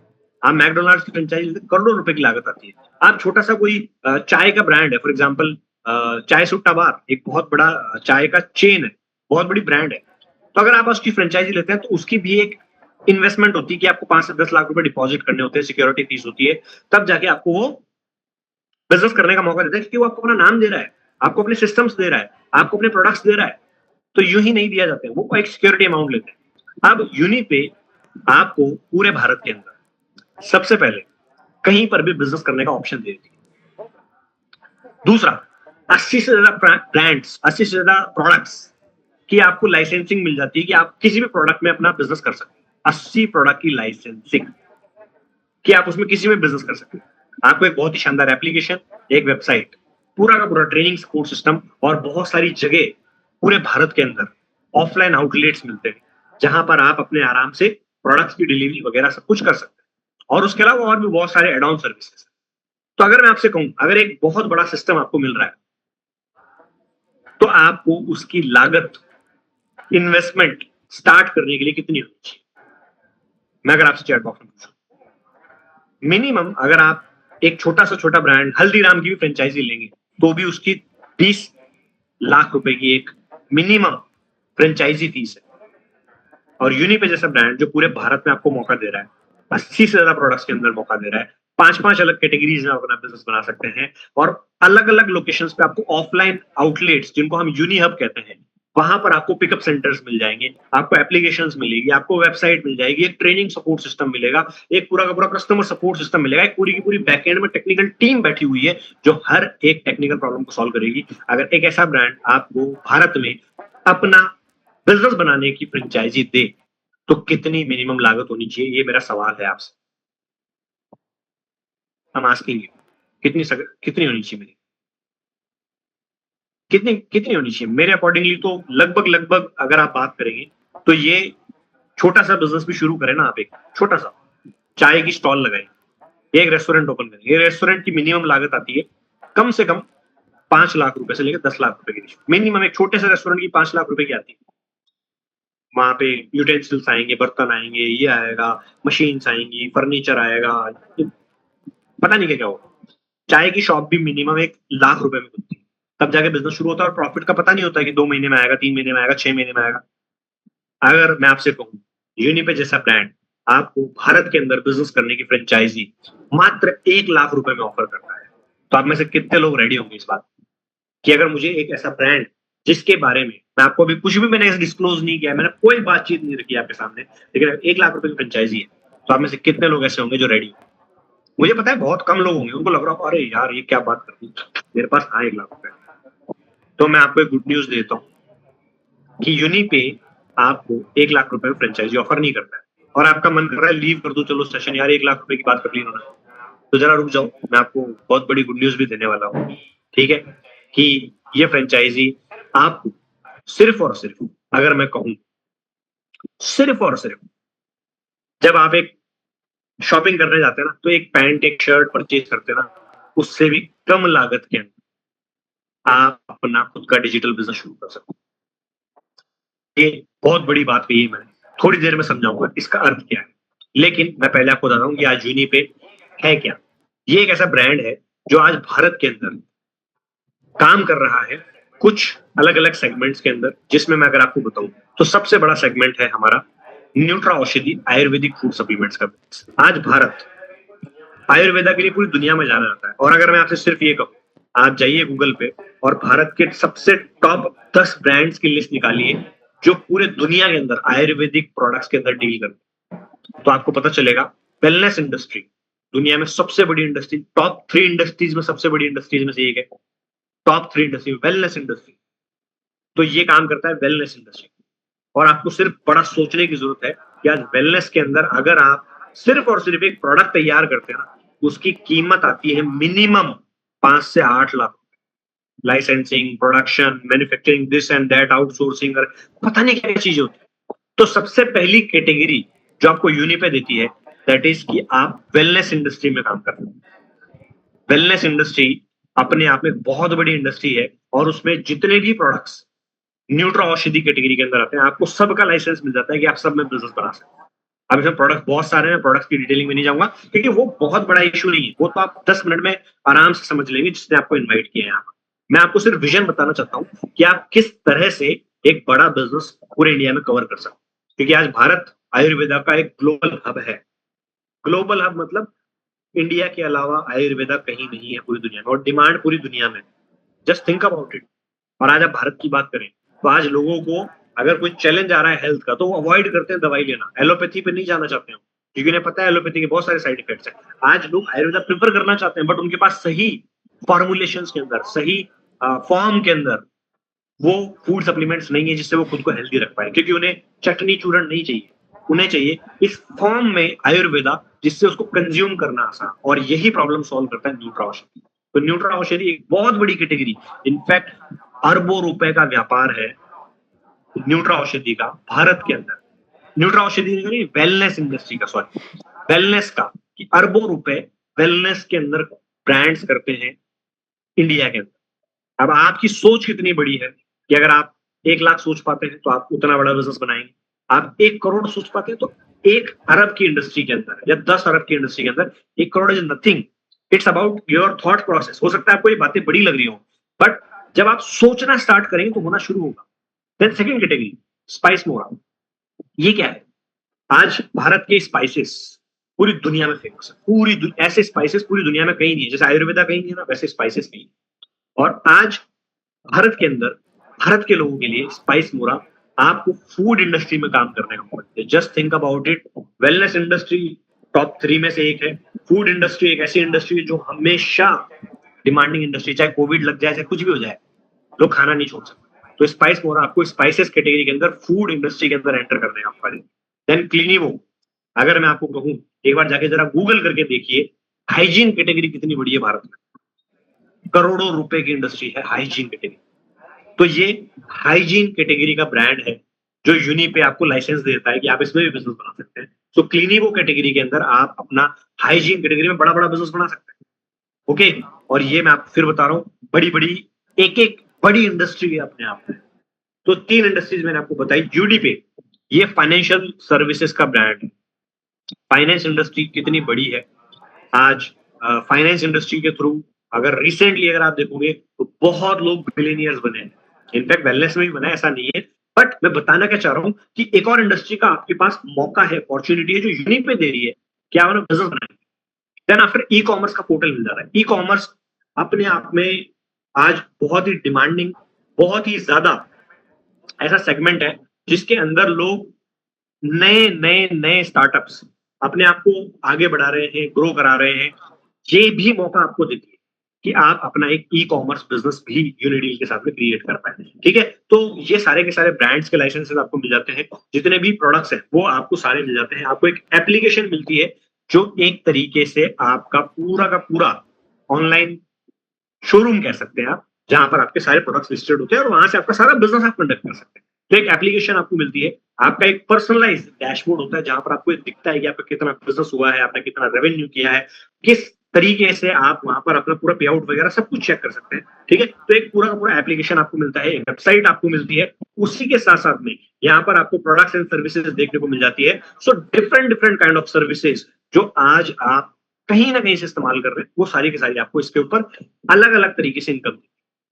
आप मैकडोनाल्ड्स की फ्रेंचाइजी लेते हैं, करोड़ों रुपए की लागत आती है। आप छोटा सा कोई चाय का ब्रांड है, फॉर एग्जाम्पल चाय सुट्टा बार, एक बहुत बड़ा चाय का चेन है, बहुत बड़ी ब्रांड है, तो अगर आप उसकी फ्रेंचाइजी लेते हैं तो उसकी भी एक इन्वेस्टमेंट होती है कि आपको 5 से 10 लाख रुपए डिपॉजिट करने होते हैं, सिक्योरिटी फीस होती है, तब जाके आपको वो बिजनेस करने का मौका देता है, क्योंकि वो आपको अपना नाम दे रहा है, आपको अपने सिस्टम्स दे रहा है, आपको अपने प्रोडक्ट्स दे रहा है। तो यूं ही नहीं दिया जाता है, वो एक सिक्योरिटी अमाउंट लेते हैं। अब यूनिपे आपको पूरे भारत के अंदर सबसे पहले कहीं पर भी बिजनेस करने का ऑप्शन दे देती है। दूसरा, 80 से ज्यादा ब्रांड्स, 80 से ज्यादा प्रोडक्ट्स की आपको लाइसेंसिंग मिल जाती है कि आप किसी भी प्रोडक्ट में अपना बिजनेस कर सकते हैं। 80 प्रोडक्ट की लाइसेंसिंग कि आप उसमें किसी में बिजनेस कर सकते हैं। आपको एक बहुत ही शानदार एप्लीकेशन, एक वेबसाइट, पूरा का पूरा ट्रेनिंग सपोर्ट सिस्टम और बहुत सारी जगह पूरे भारत के अंदर ऑफलाइन आउटलेट्स मिलते हैं जहां पर आप अपने आराम से प्रोडक्ट्स की डिलीवरी वगैरह सब कुछ कर सकते हैं। और उसके अलावा और भी बहुत सारे एड ऑन सर्विसेज। तो अगर मैं आपसे कहूं, अगर एक बहुत बड़ा सिस्टम आपको मिल रहा है तो आपको उसकी लागत, इन्वेस्टमेंट स्टार्ट करने के लिए कितनी होनी चाहिए? मैं अगर आपसे चैट बॉक्स में पूछूं, मिनिमम अगर आप एक छोटा सा छोटा ब्रांड हल्दीराम की भी फ्रेंचाइजी लेंगे तो भी उसकी 20 लाख रुपए की एक मिनिमम फ्रेंचाइजी फीस है। और यूनिपे जैसा ब्रांड जो पूरे भारत में आपको मौका दे रहा है, 80 से ज्यादा प्रोडक्ट्स के अंदर मौका दे रहा है, 5-5 अलग कैटेगरीज में आप अपना बिजनेस बना सकते हैं, और अलग अलग लोकेशंस पे आपको ऑफलाइन आउटलेट्स जिनको हम यूनी हब कहते हैं, वहां पर आपको पिकअप सेंटर्स मिल जाएंगे, आपको एप्लीकेशंस मिलेगी, आपको वेबसाइट मिल जाएगी, एक ट्रेनिंग सपोर्ट सिस्टम मिलेगा, एक पूरा का पूरा कस्टमर सपोर्ट सिस्टम मिलेगा, एक पूरी की पूरी बैकएंड में टेक्निकल टीम बैठी हुई है जो हर एक टेक्निकल प्रॉब्लम को सॉल्व करेगी। अगर एक ऐसा ब्रांड आपको भारत में अपना बिजनेस बनाने की फ्रेंचाइजी दे तो कितनी मिनिमम लागत होनी चाहिए, ये मेरा सवाल है आपसे। हम आस्किंग यू, कितनी होनी चाहिए मेरी, कितनी कितनी होनी चाहिए मेरे अकॉर्डिंगली? तो लगभग लगभग अगर आप बात करेंगे तो ये छोटा सा बिजनेस भी शुरू करें ना, आप एक छोटा सा चाय की स्टॉल लगाएं, एक रेस्टोरेंट ओपन करें, ये रेस्टोरेंट की मिनिमम लागत आती है कम से कम 5 लाख रुपए से लेकर 10 लाख रुपए के बीच। मिनिमम एक छोटे से रेस्टोरेंट की 5 लाख रुपए की आती है। वहां पे यूटेंसिल्स आएंगे, बर्तन आएंगे, ये आएगा, मशीन्स आएंगी, फर्नीचर आएगा, पता नहीं क्या क्या होगा। चाय की शॉप भी मिनिमम 1 लाख रुपए में खुलती है, तब जाके बिजनेस शुरू होता है, और प्रॉफिट का पता नहीं होता कि 2 महीने में आएगा, 3 महीने में आएगा, 6 महीने में आएगा। अगर मैं आपसे कहूं यूनिपे जैसा ब्रांड आपको भारत के अंदर बिजनेस करने की फ्रेंचाइजी मात्र 1 लाख रुपए में ऑफर करता है, तो आप में से कितने लोग रेडी होंगे इस बात कि अगर मुझे एक ऐसा ब्रांड जिसके बारे में मैं आपको अभी कुछ भी मैंने डिस्क्लोज नहीं किया, मैंने कोई बातचीत नहीं रखी आपके सामने, लेकिन 1 लाख रुपए की फ्रेंचाइजी है, तो आप में से कितने लोग ऐसे होंगे जो रेडी? मुझे पता है बहुत कम लोग होंगे, उनको लग रहा होगा अरे यार ये क्या बात कर दी, मेरे पास 1 लाख रुपए। तो मैं आपको एक गुड न्यूज देता हूँ कि यूनिपे आपको 1 लाख रुपए में फ्रेंचाइजी ऑफर नहीं करता है, और आपका मन कर रहा है लीव कर दो, चलो सेशन, यार 1 लाख रुपए की बात कर ली उन्होंने, तो जरा रुक जाओ, मैं आपको बहुत बड़ी गुड न्यूज भी देने वाला हूँ, ठीक है, कि ये फ्रेंचाइजी आपको सिर्फ और सिर्फ, अगर मैं कहूँ सिर्फ और सिर्फ, जब आप एक शॉपिंग करने जाते हैं ना तो एक पैंट एक शर्ट परचेज करते हैं ना, उससे भी कम लागत के अंदर आप अपना खुद का डिजिटल बिजनेस शुरू कर सकते हैं। ये बहुत बड़ी बात कही है मैंने, थोड़ी देर में समझाऊंगा इसका अर्थ क्या है। लेकिन मैं पहले आपको बताता हूँ कि आज यूनिपे है क्या। ये एक ऐसा ब्रांड है जो आज भारत के अंदर काम कर रहा है कुछ अलग अलग सेगमेंट्स के अंदर, जिसमें मैं अगर आपको बताऊं तो सबसे बड़ा सेगमेंट है हमारा न्यूट्रा औषधि आयुर्वेदिक फूड सप्लीमेंट्स का। आज भारत आयुर्वेदा के लिए पूरी दुनिया में जाना जाता है। और अगर मैं आपसे सिर्फ ये कहूँ, आप जाइए गूगल पे और भारत के सबसे टॉप 10 ब्रांड्स की लिस्ट निकालिए जो पूरे दुनिया के अंदर आयुर्वेदिक प्रोडक्ट्स के अंदर डील करते हैं, तो आपको पता चलेगा वेलनेस इंडस्ट्री दुनिया में सबसे बड़ी इंडस्ट्री, टॉप 3 इंडस्ट्रीज में सबसे बड़ी इंडस्ट्रीज में से एक है। टॉप 3 इंडस्ट्री वेलनेस इंडस्ट्री, तो ये काम करता है वेलनेस इंडस्ट्री। और आपको सिर्फ बड़ा सोचने की जरूरत है कि आज वेलनेस के अंदर अगर आप सिर्फ और सिर्फ एक प्रोडक्ट तैयार करते हैं ना, उसकी कीमत आती है मिनिमम 5 से 8 lakh. Licensing, production, manufacturing, this and that, outsourcing, पता नहीं क्या क्या चीजें होती है। तो सबसे पहली कैटेगरी जो आपको यूनिपे देती है दैट इज कि आप वेलनेस इंडस्ट्री में काम कर रहे हैं। वेलनेस इंडस्ट्री अपने आप में बहुत बड़ी इंडस्ट्री है और उसमें जितने भी प्रोडक्ट्स न्यूट्रा औषधि कैटेगरी के अंदर आते हैं, आपको सबका लाइसेंस मिल जाता है कि आप सब में बिजनेस बना सकते हैं। अब इसमें प्रोडक्ट बहुत सारे हैं, प्रोडक्ट्स की डिटेलिंग में नहीं जाऊंगा क्योंकि वो बहुत बड़ा इशू नहीं है, वो तो आप 10 मिनट में आराम से समझ लेंगे जिसने आपको इनवाइट किया है यहाँ पर। मैं आपको सिर्फ विजन बताना चाहता हूँ कि आप किस तरह से एक बड़ा बिजनेस पूरे इंडिया में कवर कर सकते हैं, क्योंकि आज भारत आयुर्वेदा का एक ग्लोबल हब है। ग्लोबल हब मतलब इंडिया के अलावा आयुर्वेदा कहीं नहीं है पूरी दुनिया में, और डिमांड पूरी दुनिया में। Just think about it. और आज आप भारत की बात करें तो आज लोगों को अगर कोई चैलेंज आ रहा है हेल्थ का तो वो अवॉइड करते हैं दवाई लेना, एलोपैथी पे नहीं जाना चाहते हैं क्योंकि उन्हें पता है एलोपैथी के बहुत सारे साइड इफेक्ट्स हैं। आज लोग आयुर्वेदा प्रिफर करना चाहते हैं बट उनके पास सही फॉर्मुलेशंस के अंदर, सही फॉर्म के अंदर वो फूड सप्लीमेंट्स नहीं है जिससे वो खुद को हेल्दी रख पाए, क्योंकि उन्हें चटनी चूरन नहीं चाहिए, उन्हें चाहिए इस फॉर्म में आयुर्वेदा जिससे उसको कंज्यूम करना आसान। और यही प्रॉब्लम सॉल्व करता है न्यूट्रा औषधि। तो न्यूट्रा औषधि एक बहुत बड़ी कैटेगरी, इनफैक्ट अरबों रुपए का व्यापार है न्यूट्रा औषधि का भारत के अंदर। न्यूट्रा औषधि नहीं, वेलनेस इंडस्ट्री का, सॉरी वेलनेस का, कि अरबों रुपए वेलनेस के अंदर ब्रांड्स करते हैं इंडिया के अंदर। अब आपकी सोच कितनी बड़ी है कि अगर आप 1 लाख सोच पाते हैं तो आप उतना बड़ा बिजनेस बनाएंगे, आप 1 करोड़ सोच पाते हैं तो 1 अरब की इंडस्ट्री के अंदर या 10 अरब की इंडस्ट्री के अंदर 1 crore is nothing. It's about your thought process. हो सकता है आपको ये बातें बड़ी लग रही हो बट जब आप सोचना स्टार्ट करेंगे तो होना शुरू होगा। देन सेकंड कैटेगरी स्पाइस मोरा। ये क्या है? आज भारत के स्पाइसेस पूरी दुनिया में फेमस है, ऐसे स्पाइसेस पूरी दुनिया में कहीं नहीं है, जैसे आयुर्वेदा कहीं नहीं है ना, वैसे स्पाइसेस कहीं। और आज भारत के अंदर भारत के लोगों के लिए स्पाइस मोरा आपको फूड इंडस्ट्री में काम करने का मौका देते हैं। Just think about it. Wellness industry top 3 में से एक है। फूड इंडस्ट्री एक ऐसी इंडस्ट्री है जो हमेशा डिमांडिंग इंडस्ट्री, चाहे कोविड लग जाए चाहे कुछ भी हो जाए, लोग खाना नहीं छोड़ सकते। तो स्पाइस मोरा आपको स्पाइसेस कैटेगरी के अंदर फूड इंडस्ट्री के अंदर एंटर करने का मौका देते हैं। देन क्लिनिवो, अगर मैं आपको कहूं एक बार जाके जरा गूगल करके देखिए हाइजीन कैटेगरी कितनी बड़ी है भारत में। करोड़ों रुपए की इंडस्ट्री है हाइजीन कैटेगरी। तो ये हाइजीन कैटेगरी का ब्रांड है जो यूनि पे आपको लाइसेंस देता है कि आप इसमें भी बिजनेस बना सकते हैं। तो क्लिनिवो कैटेगरी के अंदर आप अपना हाइजीन कैटेगरी में बड़ा बड़ा बिजनेस बना सकते हैं। ओके, और ये मैं आपको फिर बता रहा हूँ, बड़ी बड़ी एक एक बड़ी इंडस्ट्री है अपने आप में। तो 3 इंडस्ट्रीज मैंने आपको बताई। यूडीपे ये फाइनेंशियल सर्विसेज का ब्रांड है। फाइनेंस इंडस्ट्री कितनी बड़ी है आज। फाइनेंस इंडस्ट्री के थ्रू अगर रिसेंटली अगर आप देखोगे तो बहुत लोग बिलियनियर्स बने हैं। इनफैक्ट वेलनेस में भी बना है, ऐसा नहीं है। बट मैं बताना क्या चाह रहा हूँ कि एक और इंडस्ट्री का आपके पास मौका है, अपॉर्चुनिटी है जो यूनिक पे दे रही है कि आप बिजनेस बनाएंगे। देन आफ्टर ई कॉमर्स का पोर्टल मिल जा रहा है। ई कॉमर्स अपने आप में आज बहुत ही डिमांडिंग, बहुत ही ज्यादा ऐसा सेगमेंट है जिसके अंदर लोग नए नए नए स्टार्टअप्स अपने आप को आगे बढ़ा रहे हैं, ग्रो करा रहे हैं। ये भी मौका आपको देती है कि आप अपना एक ई कॉमर्स बिजनेस भी यूनिडील के साथ में क्रिएट कर पाए। ठीक है, तो ये सारे के सारे ब्रांड्स के लाइसेंसेस आपको मिल जाते हैं, जितने भी प्रोडक्ट्स हैं वो आपको सारे मिल जाते हैं। आपको एक एप्लीकेशन मिलती है जो एक तरीके से आपका पूरा का पूरा ऑनलाइन शोरूम कह सकते हैं आप, जहां पर आपके सारे प्रोडक्ट्स लिस्टेड होते हैं और वहां से आपका सारा बिजनेस आप कंडक्ट कर सकते हैं। तो एक एप्लीकेशन आपको मिलती है, आपका एक पर्सनलाइज्ड डैशबोर्ड होता है जहां पर आपको दिखता है कि आपका कितना बिजनेस हुआ है, आपने कितना रेवेन्यू किया है, किस तरीके से आप वहां पर अपना पूरा पे आउट वगैरह सब कुछ चेक कर सकते हैं। ठीक है, तो एक पूरा का पूरा एप्लीकेशन आपको मिलता है, वेबसाइट आपको मिलती है, उसी के साथ साथ में यहाँ पर आपको प्रोडक्ट्स एंड सर्विसेज देखने को मिल जाती है। So different different kind of services जो आज आप कहीं ना कहीं से इस्तेमाल कर रहे हैं, वो सारी की सारी आपको इसके ऊपर अलग अलग तरीके से इनकम।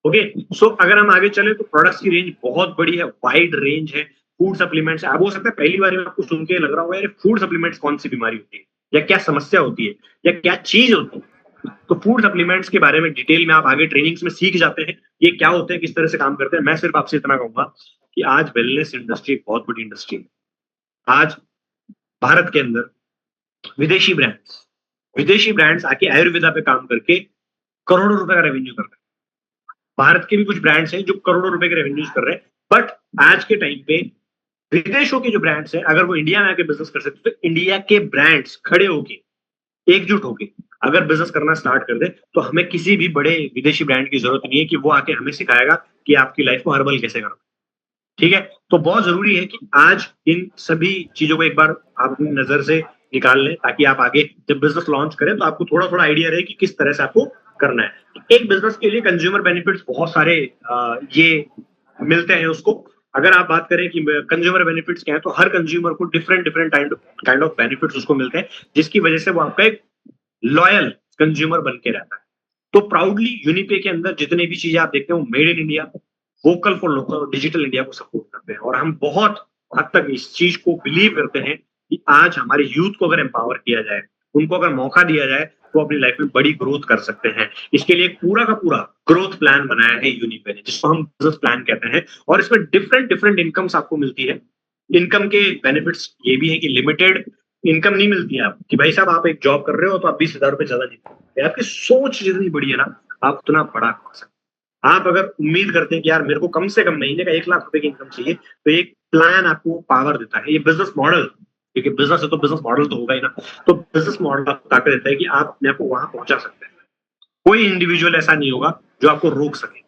ओके, सो अगर हम आगे चले तो प्रोडक्ट्स की रेंज बहुत बड़ी है, वाइड रेंज है। फूड सप्लीमेंट्स, अब हो सकता है पहली बार में आपको सुन के लग रहा होगा यार फूड सप्लीमेंट्स कौन सी बीमारी होती है या क्या समस्या होती है या क्या चीज होती है। तो फूड सप्लीमेंट्स के बारे में डिटेल में आप आगे ट्रेनिंग्स में सीख जाते हैं, ये क्या होते हैं, किस तरह से काम करते हैं। मैं सिर्फ आपसे इतना कहूंगा कि आज वेलनेस इंडस्ट्री एक बहुत बड़ी इंडस्ट्री है। आज भारत के अंदर विदेशी ब्रांड्स आके आयुर्वेदा पे काम करके करोड़ों रुपए का रेवेन्यू कर रहे हैं। भारत के भी कुछ ब्रांड्स हैं जो करोड़ों रुपए के रेवेन्यूज कर रहे हैं, बट आज के टाइम पे विदेशों के जो ब्रांड्स हैं अगर वो इंडिया में आके बिजनेस कर सकते तो इंडिया के ब्रांड्स खड़े होके एकजुट होके अगर बिजनेस करना स्टार्ट कर दे तो हमें किसी भी बड़े विदेशी ब्रांड की जरूरत नहीं है कि वो आके हमें सिखाएगा कि आपकी लाइफ को हर्बल कैसे करना। ठीक है, तो बहुत जरूरी है कि आज इन सभी चीजों को एक बार आप अपनी नजर से निकाल लें ताकि आप आगे जब बिजनेस लॉन्च करें तो आपको थोड़ा थोड़ा आइडिया रहे कि किस तरह से आपको करना है। तो एक बिजनेस के लिए कंज्यूमर बेनिफिट्स बहुत सारे ये मिलते हैं उसको। अगर आप बात करें कि कंज्यूमर बेनिफिट्स क्या है, तो हर कंज्यूमर को different different kind of benefits उसको मिलते हैं, जिसकी वजह से वो आपका एक लॉयल कंज्यूमर बन के रहता है। तो प्राउडली यूनिपे के अंदर जितने भी चीजें आप देखते हैं वो made in India, vocal for local और डिजिटल इंडिया को सपोर्ट करते हैं। और हम बहुत हद तक इस चीज को बिलीव करते हैं कि आज हमारे यूथ को अगर एम्पावर किया जाए, उनको अगर मौका दिया जाए तो अपनी लाइफ में बड़ी ग्रोथ कर सकते हैं। इसके लिए पूरा का पूरा ग्रोथ प्लान बनाया है यूनिपे ने, जिसको हम बिजनेस प्लान कहते हैं। और इसमें डिफरेंट डिफरेंट इनकम्स आपको मिलती है। इनकम के बेनिफिट्स ये भी है कि लिमिटेड इनकम नहीं मिलती है आप कि भाई साहब आप एक जॉब कर रहे हो तो आप 20,000 रुपए ज्यादा नहीं पाओगे। आपकी सोच जितनी बड़ी है ना, आप उतना बड़ा कर सकते हैं। आप अगर उम्मीद करते हैं कि यार मेरे को कम से कम महीने का 1 लाख रुपए की इनकम चाहिए, तो एक प्लान आपको पावर देता है। ये बिजनेस मॉडल, क्योंकि बिजनेस है तो बिजनेस मॉडल तो होगा ही ना, तो बिजनेस मॉडल आपको ताकत देता है कि आप अपने आप को वहां पहुंचा सकते हैं। कोई इंडिविजुअल ऐसा नहीं होगा जो आपको रोक सके।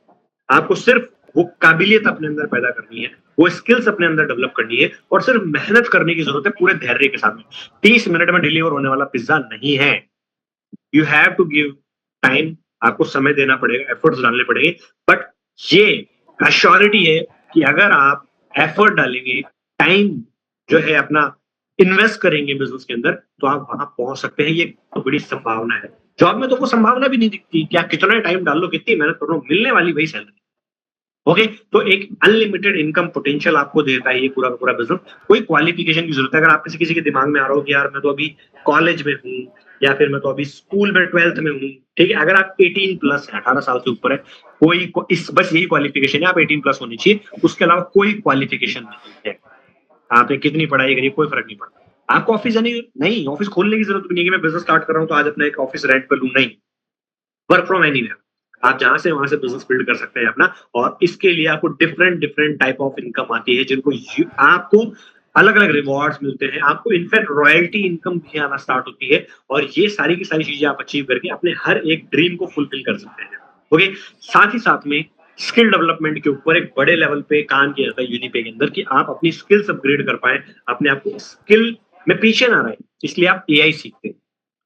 आपको सिर्फ वो काबिलियत अपने अंदर पैदा करनी है, वो स्किल्स अपने अंदर डेवलप करनी है और सिर्फ मेहनत करने की जरूरत है पूरे धैर्य के साथ में। 30 मिनट में डिलीवर होने वाला पिज्जा नहीं है। You have to give time, आपको समय देना पड़ेगा, एफर्ट्स डालने पड़ेंगे। बट ये एश्योरिटी है कि अगर आप एफर्ट डालेंगे, टाइम जो है अपना इन्वेस्ट करेंगे बिजनेस के अंदर, तो आप वहां पहुंच सकते हैं। ये तो बड़ी संभावना है। जॉब में तो वो संभावना भी नहीं दिखती कि आप कितना टाइम डाल लो, कितनी मेहनत करो, मिलने वाली वही सैलरी। ओके, तो एक अनलिमिटेड इनकम पोटेंशियल आपको देता है ये पूरा का पूरा बिजनेस। कोई क्वालिफिकेशन की जरूरत है, अगर आप किसी के दिमाग में आ रहा हो कि यार मैं तो अभी कॉलेज में हूँ या फिर मैं तो अभी स्कूल में 12th में हूँ, ठीक है, अगर आप 18 प्लस है, 18 साल से ऊपर है, इस बस यही क्वालिफिकेशन है, आप 18 प्लस होनी चाहिए, उसके अलावा कोई क्वालिफिकेशन नहीं है। आपने कितनी पढ़ाई करी कोई फर्क नहीं पड़ता। आपको ऑफिस जाने नहीं, ऑफिस खोलने की जरूरत भी नहीं है कि मैं बिजनेस स्टार्ट कर रहा हूँ तो आज अपना एक ऑफिस रेंट पे लूं, नहीं। वर्क फ्रॉम एनीवेयर, आप जहां से वहां से बिजनेस बिल्ड कर सकते हैं अपना। और इसके लिए आपको different different type of income आती है, जिनको आपको अलग अलग रिवॉर्ड्स मिलते हैं। आपको इनफैक्ट रॉयल्टी इनकम भी आना स्टार्ट होती है। और ये सारी की सारी चीजें आप अचीव करके अपने हर एक ड्रीम को फुलफिल कर सकते हैं। ओके, साथ ही साथ में स्किल डेवलपमेंट के ऊपर एक बड़े लेवल पे काम किया जाता है यूनिपे के अंदर कि आप अपनी स्किल्स अपग्रेड कर पाए। अपने आप को स्किल में पीछे ना रहे, इसलिए आप एआई सीखते हैं,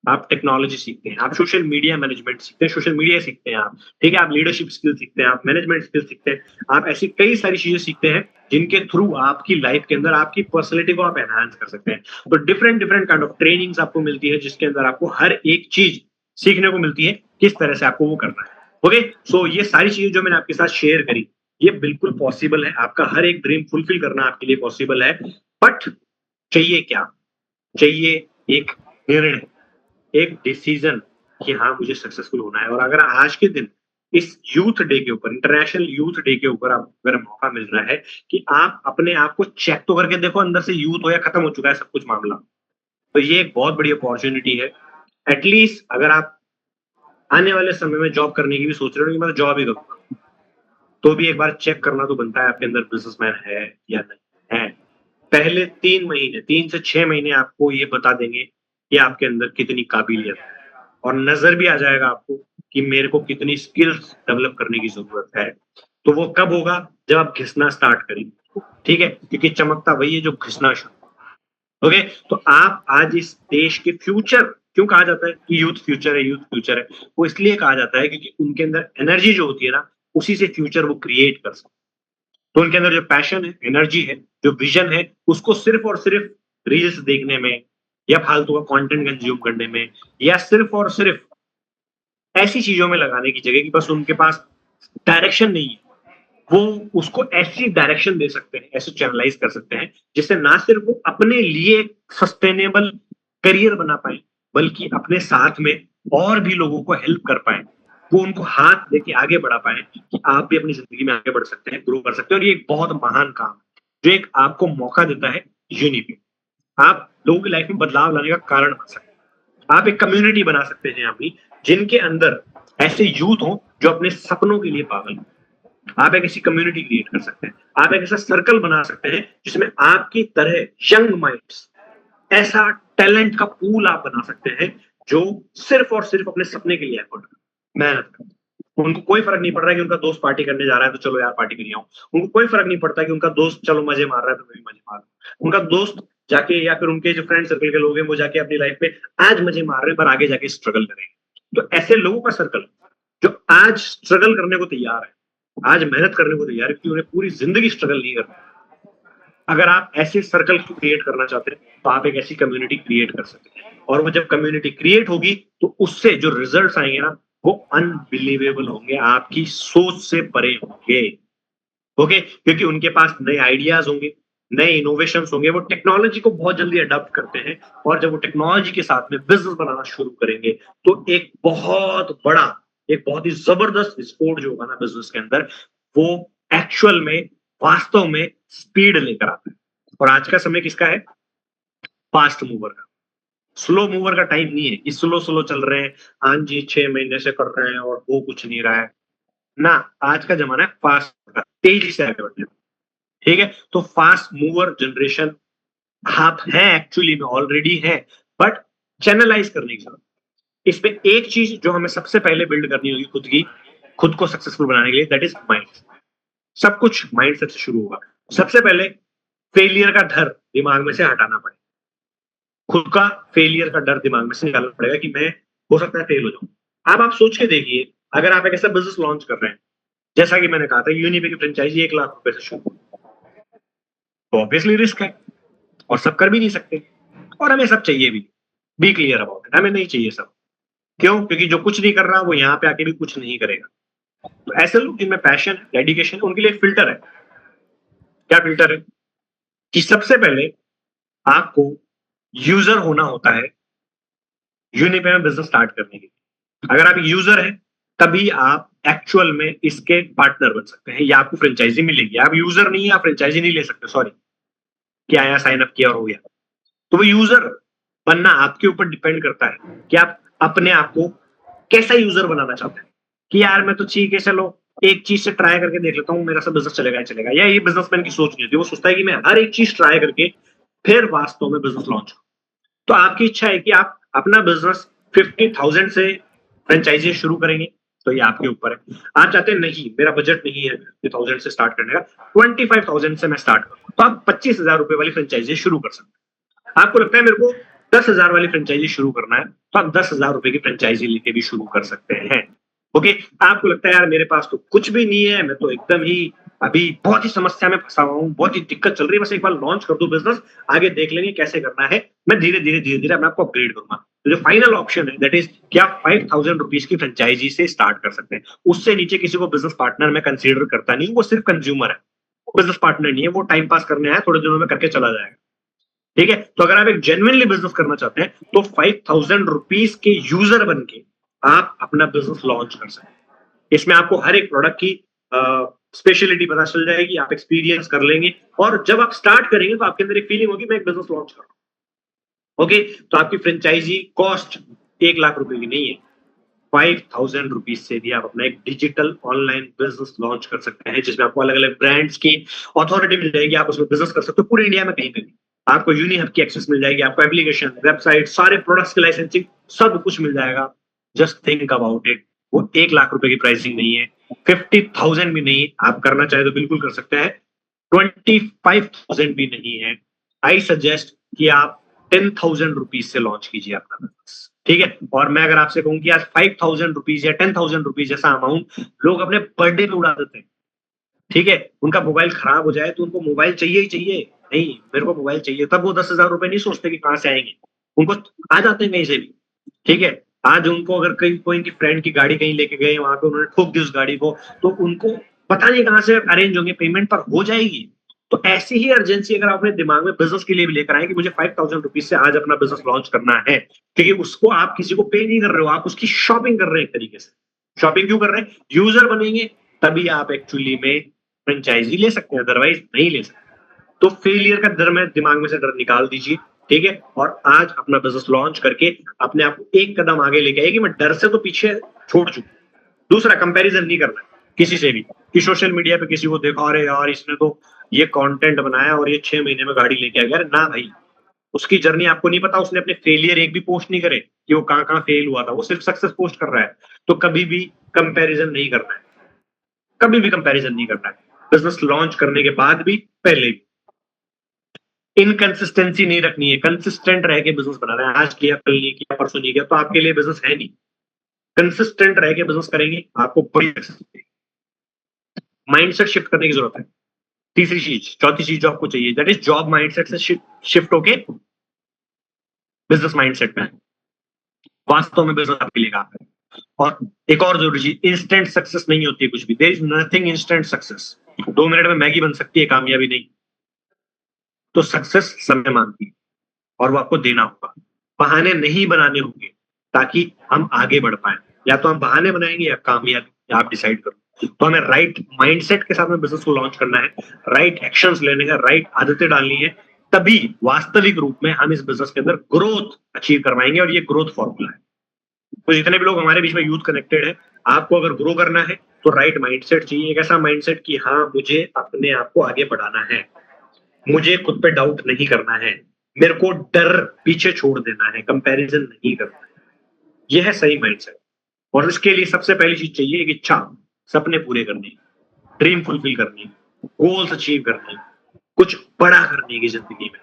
आप टेक्नोलॉजी सीखते हैं, आप सोशल मीडिया मैनेजमेंट सीखते हैं, सोशल मीडिया सीखते हैं आप, ठीक है, आप लीडरशिप स्किल सीखते हैं, आप मैनेजमेंट स्किल सीखते हैं। आप ऐसी कई सारी चीजें सीखते हैं जिनके थ्रू आपकी लाइफ के अंदर आपकी पर्सनैलिटी को आप एनहांस कर सकते हैं। तो different different kind of trainings आपको मिलती है, जिसके अंदर आपको हर एक चीज सीखने को मिलती है, किस तरह से आपको वो करना है। ओके, सो ये सारी चीजें जो मैंने आपके साथ शेयर करी, ये बिल्कुल पॉसिबल है। आपका हर एक ड्रीम फुलफिल करना आपके लिए पॉसिबल है। बट चाहिए क्या? चाहिए एक निर्णय, एक डिसीजन कि हाँ मुझे सक्सेसफुल होना है। और अगर आज के दिन इस यूथ डे के ऊपर, इंटरनेशनल यूथ डे के ऊपर आप अगर मौका मिल रहा है कि आप अपने आप को चेक तो करके देखो अंदर से यूथ हो या खत्म हो चुका है सब कुछ मामला, तो ये एक बहुत बड़ी अपॉर्चुनिटी है। एटलीस्ट अगर आप आने वाले समय में जॉब करने की भी सोच रहे हो कि मैं जॉब ही करूंगा, तो भी एक बार चेक करना तो बनता है आपके अंदर बिजनेसमैन है या नहीं है। पहले 3 महीने, 3 से 6 महीने आपको ये बता देंगे कि आपके अंदर कितनी काबिलियत है, और नजर भी आ जाएगा आपको कि मेरे को कितनी स्किल्स डेवलप करने की जरूरत है। तो वो कब होगा? जब आप घिसना स्टार्ट करेंगे, ठीक है, क्योंकि चमकता वही है जो घिसना शुरू। ओके, तो आप आज इस देश के फ्यूचर क्यों कहा जाता है कि यूथ फ्यूचर है, यूथ फ्यूचर है? वो इसलिए कहा जाता है क्योंकि उनके अंदर एनर्जी जो होती है ना, उसी से फ्यूचर वो क्रिएट कर सकते हैं। तो उनके अंदर जो पैशन है, एनर्जी है, जो विजन है, उसको सिर्फ और सिर्फ रील्स देखने में या फालतू का कंटेंट कंज्यूम करने में या सिर्फ और सिर्फ ऐसी चीजों में लगाने की जगह कि बस उनके पास डायरेक्शन नहीं है, वो उसको ऐसी डायरेक्शन दे सकते हैं, ऐसे चैनलाइज कर सकते हैं, जिससे ना सिर्फ वो अपने लिए सस्टेनेबल करियर बना पाए, बल्कि अपने साथ में और भी लोगों को हेल्प कर पाए। वो उनको हाथ देके आगे बढ़ा पाए कि आप भी अपनी जिंदगी में आगे बढ़ सकते हैं, ग्रो कर सकते हैं। और ये एक बहुत महान काम है, जो एक आपको मौका देता है यूनिटी। आप लोगों की लाइफ में बदलाव लाने का कारण बन सकते हैं। आप एक कम्युनिटी बना सकते हैं अपनी, जिनके अंदर ऐसे यूथ हो जो अपने सपनों के लिए पागल हो। आप एक ऐसी कम्युनिटी क्रिएट कर सकते हैं, आप एक ऐसा सर्कल बना सकते हैं जिसमें आपकी तरह यंग माइंड्स, ऐसा टैलेंट का पूल आप बना सकते हैं जो सिर्फ और सिर्फ अपने सपने के लिए एफर्ट मेहनत करते हैं। उनको कोई फर्क नहीं पड़ रहा है कि उनका दोस्त पार्टी करने जा रहा है तो चलो यार पार्टी करिए आऊं। उनको कोई फर्क नहीं पड़ता कि उनका दोस्त चलो मजे मार रहा है तो मैं भी मजे मार रहा हूं। उनका दोस्त जाके या फिर उनके जो फ्रेंड सर्कल के लोग हैं वो जाके अपनी लाइफ में आज मजे मार रहे हैं पर आगे जाके स्ट्रगल करेंगे। तो ऐसे लोगों का सर्कल जो आज स्ट्रगल करने को तैयार है, आज मेहनत करने को तैयार है, क्योंकि उन्हें पूरी जिंदगी स्ट्रगल नहीं करना। अगर आप ऐसे सर्कल को क्रिएट करना चाहते हैं तो आप एक ऐसी कम्युनिटी क्रिएट कर सकते हैं। और वो जब कम्युनिटी क्रिएट होगी तो उससे जो रिजल्ट्स आएंगे ना, वो अनबिलीवेबल होंगे, आपकी सोच से परे होंगे। ओके, क्योंकि उनके पास नए आइडियाज होंगे, नए इनोवेशन होंगे, वो टेक्नोलॉजी को बहुत जल्दी अडॉप्ट करते हैं। और जब वो टेक्नोलॉजी के साथ में बिजनेस बनाना शुरू करेंगे तो एक बहुत बड़ा, एक बहुत ही जबरदस्त विस्फोट जो होगा ना बिजनेस के अंदर, वो एक्चुअल में, वास्तव में स्पीड लेकर आता है। और आज का समय किसका है? फास्ट मूवर का। स्लो मूवर का टाइम नहीं है कि स्लो स्लो चल रहे हैं, हाँ जी 6 महीने से कर रहे हैं और हो कुछ नहीं रहा है ना। आज का जमाना है फास्ट का, तेजी से आगे बढ़ने का। ठीक है, तो फास्ट मूवर जनरेशन आप हैं, एक्चुअली में ऑलरेडी है, बट चैनलाइज करने की जरूरत। इसमें एक चीज जो हमें सबसे पहले बिल्ड करनी होगी खुद की, खुद को सक्सेसफुल बनाने के लिए, दैट इज माइंड। सब कुछ माइंडसेट से शुरू होगा। सबसे पहले फेलियर का डर दिमाग में से हटाना पड़ेगा। खुद का फेलियर का डर दिमाग में से निकालना पड़ेगा कि मैं हो सकता है फेल हो जाऊं। अब आप सोच के देखिए, अगर आप एक ऐसा बिजनेस लॉन्च कर रहे हैं, जैसा कि मैंने कहा था यूनिपे की फ्रेंचाइजी 1 लाख रुपए से शुरू, तो ऑब्वियसली रिस्क है और सब कर भी नहीं सकते। और हमें सब चाहिए भी, बी क्लियर अबाउट इट, हमें नहीं चाहिए सब। क्यों? क्योंकि जो कुछ नहीं कर रहा वो यहाँ पे आके भी कुछ नहीं करेगा। तो ऐसे लोग जिनमें पैशन, डेडिकेशन, उनके लिए फिल्टर है। क्या फिल्टर है? कि सबसे पहले आपको यूजर होना होता है यूनिपे में बिजनेस स्टार्ट करने के लिए। अगर आप यूजर हैं तभी आप एक्चुअल में इसके पार्टनर बन सकते हैं या आपको फ्रेंचाइजी मिलेगी। आप यूजर नहीं है, आप फ्रेंचाइजी नहीं ले सकते, सॉरी। क्या आया, साइन अप किया और हो गया। तो वो यूजर बनना आपके ऊपर डिपेंड करता है कि आप अपने आप को कैसा यूजर बनाना चाहते हैं। कि यार मैं तो ठीक है, चलो एक चीज से ट्राई करके देख लेता हूँ, मेरा सब बिजनेस चलेगा ही चलेगा। या ये बिजनेसमैन की सोच नहीं होती, वो सोचता है कि मैं हर एक चीज ट्राई करके फिर वास्तव में बिजनेस लॉन्च करूं। तो आपकी इच्छा है कि आप अपना बिजनेस 50,000 से फ्रेंचाइजी शुरू करेंगे, तो ये आपके ऊपर है। आप चाहते हैं नहीं, मेरा बजट नहीं है 50,000 से स्टार्ट करने का, 25,000 से मैं स्टार्ट करूँ, तो आप 25,000 रुपए वाली फ्रेंचाइजी शुरू कर सकते हैं। आपको लगता है मेरे को 10,000 वाली फ्रेंचाइजी शुरू करना है, तो आप 10,000 रुपए की फ्रेंचाइजी लेके भी शुरू कर सकते हैं। ओके, आपको लगता है यार मेरे पास तो कुछ भी नहीं है, मैं तो एकदम ही अभी बहुत ही समस्या में फंसा हुआ हूँ, बहुत ही दिक्कत चल रही है, बस एक बार लॉन्च कर दो बिजनेस, आगे देख लेंगे कैसे करना है, मैं धीरे धीरे धीरे धीरे अपने आपको अपग्रेड करूंगा। तो जो फाइनल ऑप्शन है दैट इज कि आप 5,000 रुपीज की फ्रेंचाइजी से स्टार्ट कर सकते हैं। उससे नीचे किसी को बिजनेस पार्टनर में कंसीडर करता नहीं, वो सिर्फ कंज्यूमर है, वो बिजनेस पार्टनर नहीं है, वो टाइम पास करने आया, थोड़े दिनों में करके चला जाएगा। ठीक है, तो अगर आप एक जेन्युइनली बिजनेस करना चाहते हैं तो 5,000 रुपीज के यूजर बन के आप अपना बिजनेस लॉन्च कर सकते हैं। इसमें आपको हर एक प्रोडक्ट की स्पेशलिटी पता चल जाएगी, आप एक्सपीरियंस कर लेंगे, और जब आप स्टार्ट करेंगे तो आपके अंदर एक फीलिंग होगी मैं एक बिजनेस लॉन्च कर रहा हूं। ओके, तो आपकी फ्रेंचाइजी कॉस्ट 1 लाख रुपए की नहीं है, 5,000 रुपीज से भी आप अपना एक डिजिटल ऑनलाइन बिजनेस लॉन्च कर सकते हैं, जिसमें आपको अलग अलग ब्रांड्स की अथॉरिटी मिल जाएगी, आप उसमें बिजनेस कर सकते हो पूरी इंडिया में कहीं पे भी। आपको यूनिहब की एक्सेस मिल जाएगी, आपको एप्लीकेशन, वेबसाइट, सारे प्रोडक्ट्स की लाइसेंसिंग, सब कुछ मिल जाएगा। Just think about it. वो 1 लाख रुपए की प्राइसिंग नहीं है, 50,000 भी नहीं, आप करना चाहे तो बिल्कुल कर सकते हैं, 25,000 भी नहीं है। आई सजेस्ट कि आप 10,000 रुपीज से लॉन्च कीजिए अपना बिजनेस। ठीक है। और मैं अगर आपसे कहूं कि आज 5,000 रुपीज या 10,000 रुपीज जैसा अमाउंट लोग अपने बर्थडे पे उड़ा देते हैं, ठीक है, उनका मोबाइल खराब हो जाए तो उनको मोबाइल चाहिए ही चाहिए, नहीं मेरे को मोबाइल चाहिए, तब वो 10,000 रुपए नहीं सोचते कि कहां से आएंगे, उनको आ जाते हैं कहीं से भी, ठीक है। आज उनको अगर कहीं कोई इनकी फ्रेंड की गाड़ी कहीं लेके गए, वहां पे उन्होंने ठोक दी उस गाड़ी को, तो उनको पता नहीं कहां से अरेंज होंगे, पेमेंट पर हो जाएगी। तो ऐसी ही अर्जेंसी अगर आप अपने दिमाग में बिजनेस के लिए भी लेकर आए कि मुझे 5,000 रुपीज से आज अपना बिजनेस लॉन्च करना है, क्योंकि उसको आप किसी को पे नहीं कर रहे हो, आप उसकी शॉपिंग कर रहे हैं एक तरीके से। शॉपिंग क्यों कर रहे हैं? यूजर बनेंगे तभी आप एक्चुअली में फ्रेंचाइजी ले सकते हैं, अदरवाइज नहीं ले सकते। तो फेलियर का डर में दिमाग में से डर निकाल दीजिए, ठीक है, और आज अपना बिजनेस लॉन्च करके अपने आप को एक कदम आगे लेके आइए कि मैं डर से तो पीछे छोड़ चुका। दूसरा, कंपैरिजन नहीं करना किसी से भी, कि सोशल मीडिया पे किसी को देखा, अरे यार इसने तो ये कंटेंट बनाया और ये 6 महीने में गाड़ी लेके आ गया, ना भाई, उसकी जर्नी आपको नहीं पता, उसने अपने फेलियर एक भी पोस्ट नहीं करे कि वो कहां कहां फेल हुआ था, वो सिर्फ सक्सेस पोस्ट कर रहा है। तो कभी भी कंपैरिजन नहीं करना है, कभी भी कंपैरिजन नहीं करना है, बिजनेस लॉन्च करने के बाद भी, पहले भी। इनकंसिस्टेंसी नहीं रखनी है, कंसिस्टेंट रह के बिजनेस बनाना है। आज किया, कल नहीं किया, परसों नहीं किया, तो आपके लिए बिजनेस है नहीं। कंसिस्टेंट रह के बिजनेस करेंगे, आपको बड़ी सक्सेस मिलेगी। माइंडसेट शिफ्ट करने की जरूरत है। तीसरी चीज, चौथी चीज जो आपको चाहिए, दैट इज जॉब माइंडसेट से शिफ्ट होके बिजनेस माइंडसेट में वास्तव में बिजनेस आपके लिए काम है। और एक और जरूरी चीज, इंस्टेंट सक्सेस नहीं होती है कुछ भी, there is nothing instant success. 2 minute में मैगी बन सकती है, कामयाबी नहीं। तो सक्सेस समय मांगती है और वो आपको देना होगा। बहाने नहीं बनाने होंगे ताकि हम आगे बढ़ पाए, या तो हम बहाने बनाएंगे या कामयाबी, या आप डिसाइड करो। तो हमें राइट माइंडसेट के साथ में बिजनेस को लॉन्च करना है, राइट एक्शंस लेने हैं, राइट आदतें डालनी है, तभी वास्तविक रूप में हम इस बिजनेस के अंदर ग्रोथ अचीव करवाएंगे। और ये ग्रोथ फॉर्मूला है। तो जितने भी लोग हमारे बीच में यूथ कनेक्टेड है, आपको अगर ग्रो करना है तो राइट माइंडसेट चाहिए, एक ऐसा माइंडसेट कि हाँ, मुझे अपने आप को आगे बढ़ाना है, मुझे खुद पे डाउट नहीं करना है, मेरे को डर पीछे छोड़ देना है, कंपैरिजन नहीं करना है। यह है सही माइंडसेट। और इसके लिए सबसे पहली चीज चाहिए एक इच्छा, सपने पूरे करने, ड्रीम फुलफिल करनी, गोल्स अचीव करने, कुछ बड़ा करने की जिंदगी में।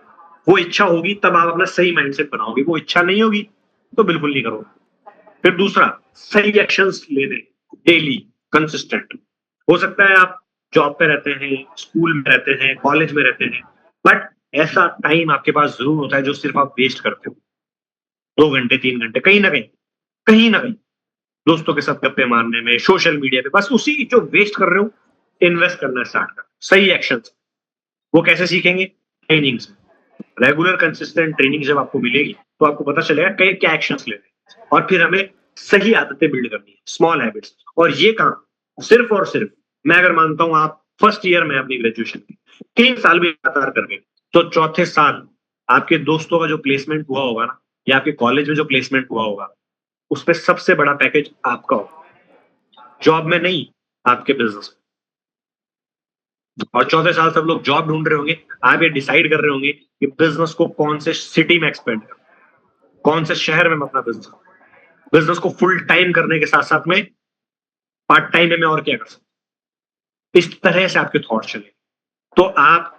वो इच्छा होगी तब आप अपना सही माइंडसेट बनाओगे, वो इच्छा नहीं होगी तो बिल्कुल नहीं करोगे। फिर दूसरा, सही एक्शंस लेने, डेली कंसिस्टेंट। हो सकता है आप जॉब पे रहते हैं, स्कूल में रहते हैं, कॉलेज में रहते हैं, बट ऐसा टाइम आपके पास जरूर होता है जो सिर्फ आप वेस्ट करते हो, 2 घंटे 3 घंटे, कहीं ना कहीं, कहीं ना कहीं दोस्तों के साथ गप्पे मारने में, सोशल मीडिया पे, बस उसी जो वेस्ट कर रहे हो, इन्वेस्ट करना स्टार्ट कर सही एक्शन। वो कैसे सीखेंगे? ट्रेनिंग से। रेगुलर कंसिस्टेंट ट्रेनिंग जब आपको मिलेगी तो आपको पता चलेगा क्या एक्शंस लेने हैं, और फिर हमें सही आदतें बिल्ड करनी है, स्मॉल हैबिट्स। और ये काम सिर्फ और सिर्फ, मैं अगर मानता हूं आप फर्स्ट ईयर में अपनी ग्रेजुएशन की 3 साल भी लगातार करके, तो चौथे साल आपके दोस्तों का जो प्लेसमेंट हुआ होगा ना, या आपके कॉलेज में जो प्लेसमेंट हुआ होगा, उसमें सबसे बड़ा पैकेज आपका होगा, जॉब में नहीं, आपके बिजनेस में। और चौथे साल सब लोग जॉब ढूंढ रहे होंगे, आप ये डिसाइड कर रहे होंगे कि बिजनेस को कौन से सिटी में एक्सपेंड कर, कौन से शहर में अपना बिजनेस, बिजनेस को फुल टाइम करने के साथ साथ में पार्ट टाइम में मैं और क्या कर सकता। इस तरह से आपके थॉट चले। तो आप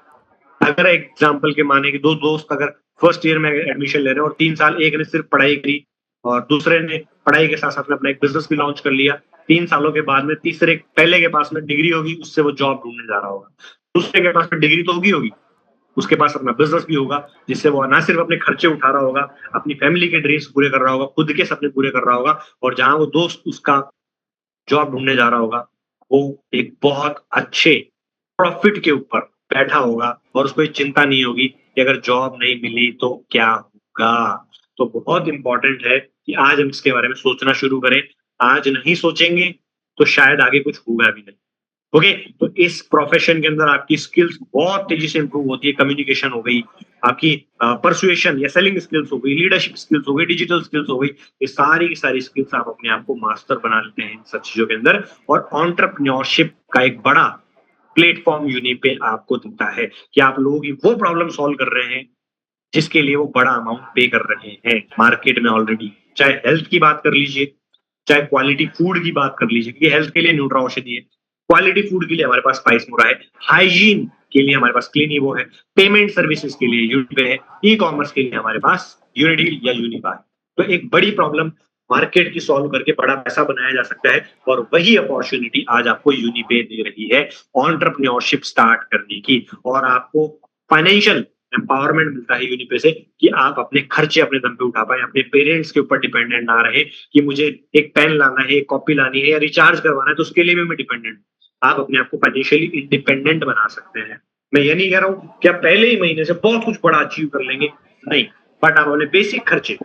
अगर एग्जाम्पल के माने कि दो दोस्त अगर फर्स्ट ईयर में एडमिशन ले रहे हैं और 3 साल, एक ने सिर्फ पढ़ाई करी और दूसरे ने पढ़ाई के साथ साथ में अपना एक बिजनेस भी लॉन्च कर लिया, 3 सालों के बाद में तीसरे, पहले के पास में डिग्री होगी, उससे वो जॉब ढूंढने जा रहा होगा, दूसरे के पास में डिग्री तो होगी, उसके पास अपना बिजनेस भी होगा, जिससे वो ना सिर्फ अपने खर्चे उठा रहा होगा, अपनी फैमिली के ड्रीम्स पूरे कर रहा होगा, खुद के सपने पूरे कर रहा होगा, और जहां वो दोस्त उसका जॉब ढूंढने जा रहा होगा, वो एक बहुत अच्छे प्रॉफिट के ऊपर बैठा होगा, और उसको ये चिंता नहीं होगी कि अगर जॉब नहीं मिली तो क्या होगा। तो बहुत इंपॉर्टेंट है कि आज हम इसके बारे में सोचना शुरू करें। आज नहीं सोचेंगे तो शायद आगे कुछ होगा भी नहीं। ओके, तो इस प्रोफेशन के अंदर आपकी स्किल्स बहुत तेजी से इंप्रूव होती है। कम्युनिकेशन हो गई, आपकी परसुएशन या सेलिंग स्किल्स हो गई, लीडरशिप स्किल्स हो गई, डिजिटल स्किल्स हो गई, ये सारी की सारी स्किल्स आप अपने आप को मास्टर बना लेते हैं इन सब चीजों के अंदर। और एंटरप्रेन्योरशिप का एक बड़ा प्लेटफॉर्म यूनि पे आपको दिखता है कि आप लोगों की वो प्रॉब्लम सॉल्व कर रहे हैं जिसके लिए वो बड़ा अमाउंट पे कर रहे हैं मार्केट में ऑलरेडी। चाहे हेल्थ की बात कर लीजिए, चाहे क्वालिटी फूड की बात कर लीजिए, क्योंकि हेल्थ के लिए न्यूट्रा औषधि है, क्वालिटी फूड के लिए हमारे पास स्पाइस मोरा है, हाइजीन के लिए हमारे पास क्लीनिवो है, पेमेंट सर्विसेज के लिए यूनिपे है, ई कॉमर्स के लिए हमारे पास यूनिडील या यूनिफाई। तो एक बड़ी प्रॉब्लम मार्केट की सॉल्व करके बड़ा पैसा बनाया जा सकता है, और वही अपॉर्चुनिटी आज आपको यूनिपे दे रही है एंटरप्रेन्योरशिप स्टार्ट करने की, और आपको फाइनेंशियल एम्पावरमेंट मिलता है यूनिपे से कि आप अपने खर्चे अपने दम पे उठा पाए, अपने पेरेंट्स के ऊपर डिपेंडेंट ना रहे कि मुझे एक पेन लाना है, एक कॉपी लानी है या रिचार्ज करवाना है तो उसके लिए भी मैं डिपेंडेंट। आप अपने आप को फाइनेंशियली इंडिपेंडेंट बना सकते हैं। मैं ये नहीं कह रहा हूँ कि आप पहले ही महीने से बहुत कुछ बड़ा अचीव कर लेंगे, नहीं, बट आप अपने बेसिक खर्चे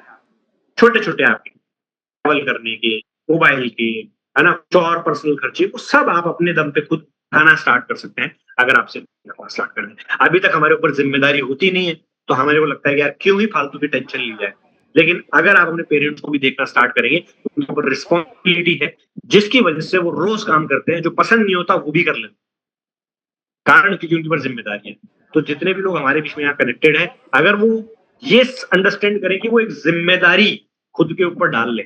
छोटे छोटे आपके ट्रैवल करने के, मोबाइल के, है ना, जो और पर्सनल खर्चे, वो सब आप अपने दम पे खुद उठाना स्टार्ट कर सकते हैं अगर आपसे स्टार्ट कर दें। अभी तक हमारे ऊपर जिम्मेदारी होती नहीं है तो हमारे को लगता है कि यार क्यों ही फालतू की टेंशन ली जाए, लेकिन अगर आप अपने पेरेंट्स को भी देखना स्टार्ट करेंगे तो उनके ऊपर रिस्पॉन्सिबिलिटी है, जिसकी वजह से वो रोज काम करते हैं, जो पसंद नहीं होता वो भी कर लेते, कारण क्योंकि उनके ऊपर जिम्मेदारी है। तो जितने भी लोग हमारे बीच में यहाँ कनेक्टेड है, अगर वो ये अंडरस्टैंड करें कि वो एक जिम्मेदारी खुद के ऊपर डाल ले,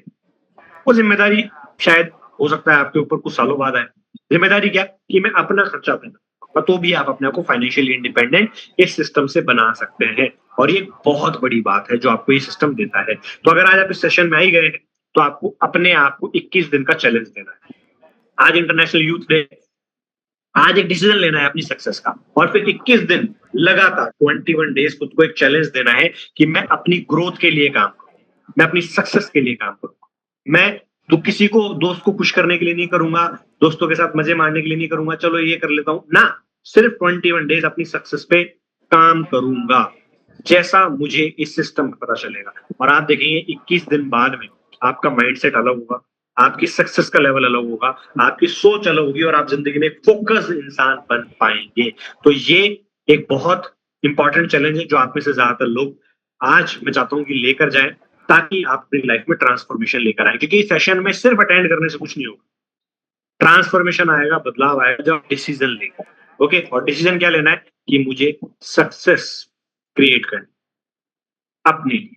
वो जिम्मेदारी शायद हो सकता है आपके ऊपर कुछ सालों बाद आए। जिम्मेदारी क्या कि मैं अपना खर्चा अपना, तो भी आप अपने आप को फाइनेंशियली इंडिपेंडेंट इस सिस्टम से बना सकते हैं, और ये बहुत बड़ी बात है जो आपको ये सिस्टम देता है। तो अगर आज आप इस सेशन में आ ही गए हैं तो आपको अपने आप को 21 दिन का चैलेंज देना है। आज इंटरनेशनल यूथ डे, आज एक डिसीजन लेना है अपनी सक्सेस का, और फिर 21 दिन लगातार 21 डेज खुद को एक चैलेंज देना है कि मैं अपनी ग्रोथ के लिए काम करूं, मैं अपनी सक्सेस के लिए काम करूं। मैं तो किसी को दोस्त को खुश करने के लिए नहीं करूंगा, दोस्तों के साथ मजे मारने के लिए नहीं करूंगा, चलो ये कर लेता हूं ना, सिर्फ 21 डेज अपनी सक्सेस पे काम करूंगा, जैसा मुझे इस सिस्टम का पता चलेगा। और आप देखेंगे 21 दिन बाद में आपका माइंडसेट अलग होगा, आपकी सक्सेस का लेवल अलग होगा, आपकी सोच अलग होगी, और आप जिंदगी में फोकस इंसान बन पाएंगे। तो ये एक बहुत इंपॉर्टेंट चैलेंज है जो आप में से ज्यादातर लोग आज मैं चाहता हूं कि लेकर जाएं, ताकि आप अपनी लाइफ में ट्रांसफॉर्मेशन लेकर आए, क्योंकि इस सेशन में सिर्फ अटेंड करने से कुछ नहीं होगा, ट्रांसफॉर्मेशन आएगा, बदलाव आएगा जब डिसीजन लेगा। ओके, और डिसीजन क्या लेना है कि मुझे सक्सेस क्रिएट करनी अपने लिए,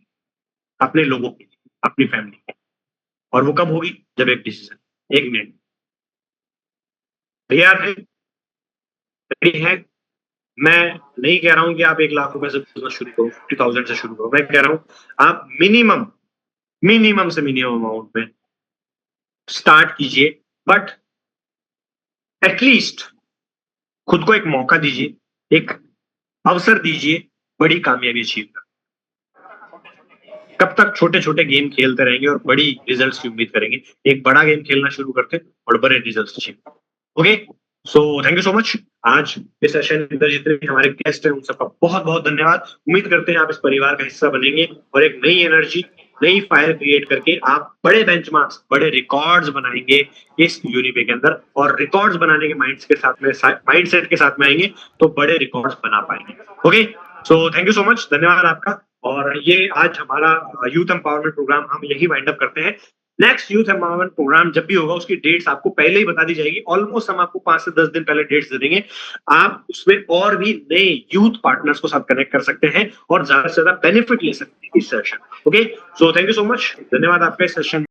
अपने लोगों के लिए, अपनी फैमिली के, और वो कब होगी जब एक डिसीजन, एक मिनट तैयार है, रेडी है। मैं नहीं कह रहा हूं कि आप 1 लाख रुपए से बिजनेस शुरू करो, 50,000 से शुरू करो, मैं कह रहा हूं आप मिनिमम मिनिमम से मिनिमम अमाउंट में स्टार्ट कीजिए, बट एटलीस्ट खुद को एक मौका दीजिए, एक अवसर दीजिए बड़ी कामयाबी अचीव कर। कब तक छोटे छोटे गेम खेलते रहेंगे और बड़ी रिजल्ट्स की उम्मीद करेंगे? एक बड़ा गेम खेलना शुरू करते और बड़े results achieve. Okay, so thank you so much. आज इस सेशन के अंदर जितने भी हमारे गेस्ट हैं उन सबका बहुत बहुत धन्यवाद। उम्मीद करते हैं आप इस परिवार का हिस्सा बनेंगे और एक नई एनर्जी, नई फायर क्रिएट करके आप बड़े बेंचमार्क्स, बड़े रिकॉर्ड्स बनाएंगे इस यूनिपे के अंदर, और रिकॉर्ड्स बनाने के माइंडसेट के साथ में आएंगे तो बड़े रिकॉर्ड्स बना पाएंगे। Okay, so thank you so much, धन्यवाद आपका। और ये आज हमारा यूथ एम्पावरमेंट प्रोग्राम हम यही वाइंड अप करते हैं। नेक्स्ट यूथ एम्पावरमेंट प्रोग्राम जब भी होगा उसकी डेट्स आपको पहले ही बता दी जाएगी, ऑलमोस्ट हम आपको 5 से 10 दिन पहले डेट्स दे देंगे। आप उसमें और भी नए यूथ पार्टनर्स को साथ कनेक्ट कर सकते हैं और ज्यादा से ज्यादा बेनिफिट ले सकते हैं इस session. Okay, so thank you so much, धन्यवाद आपका इस सेशन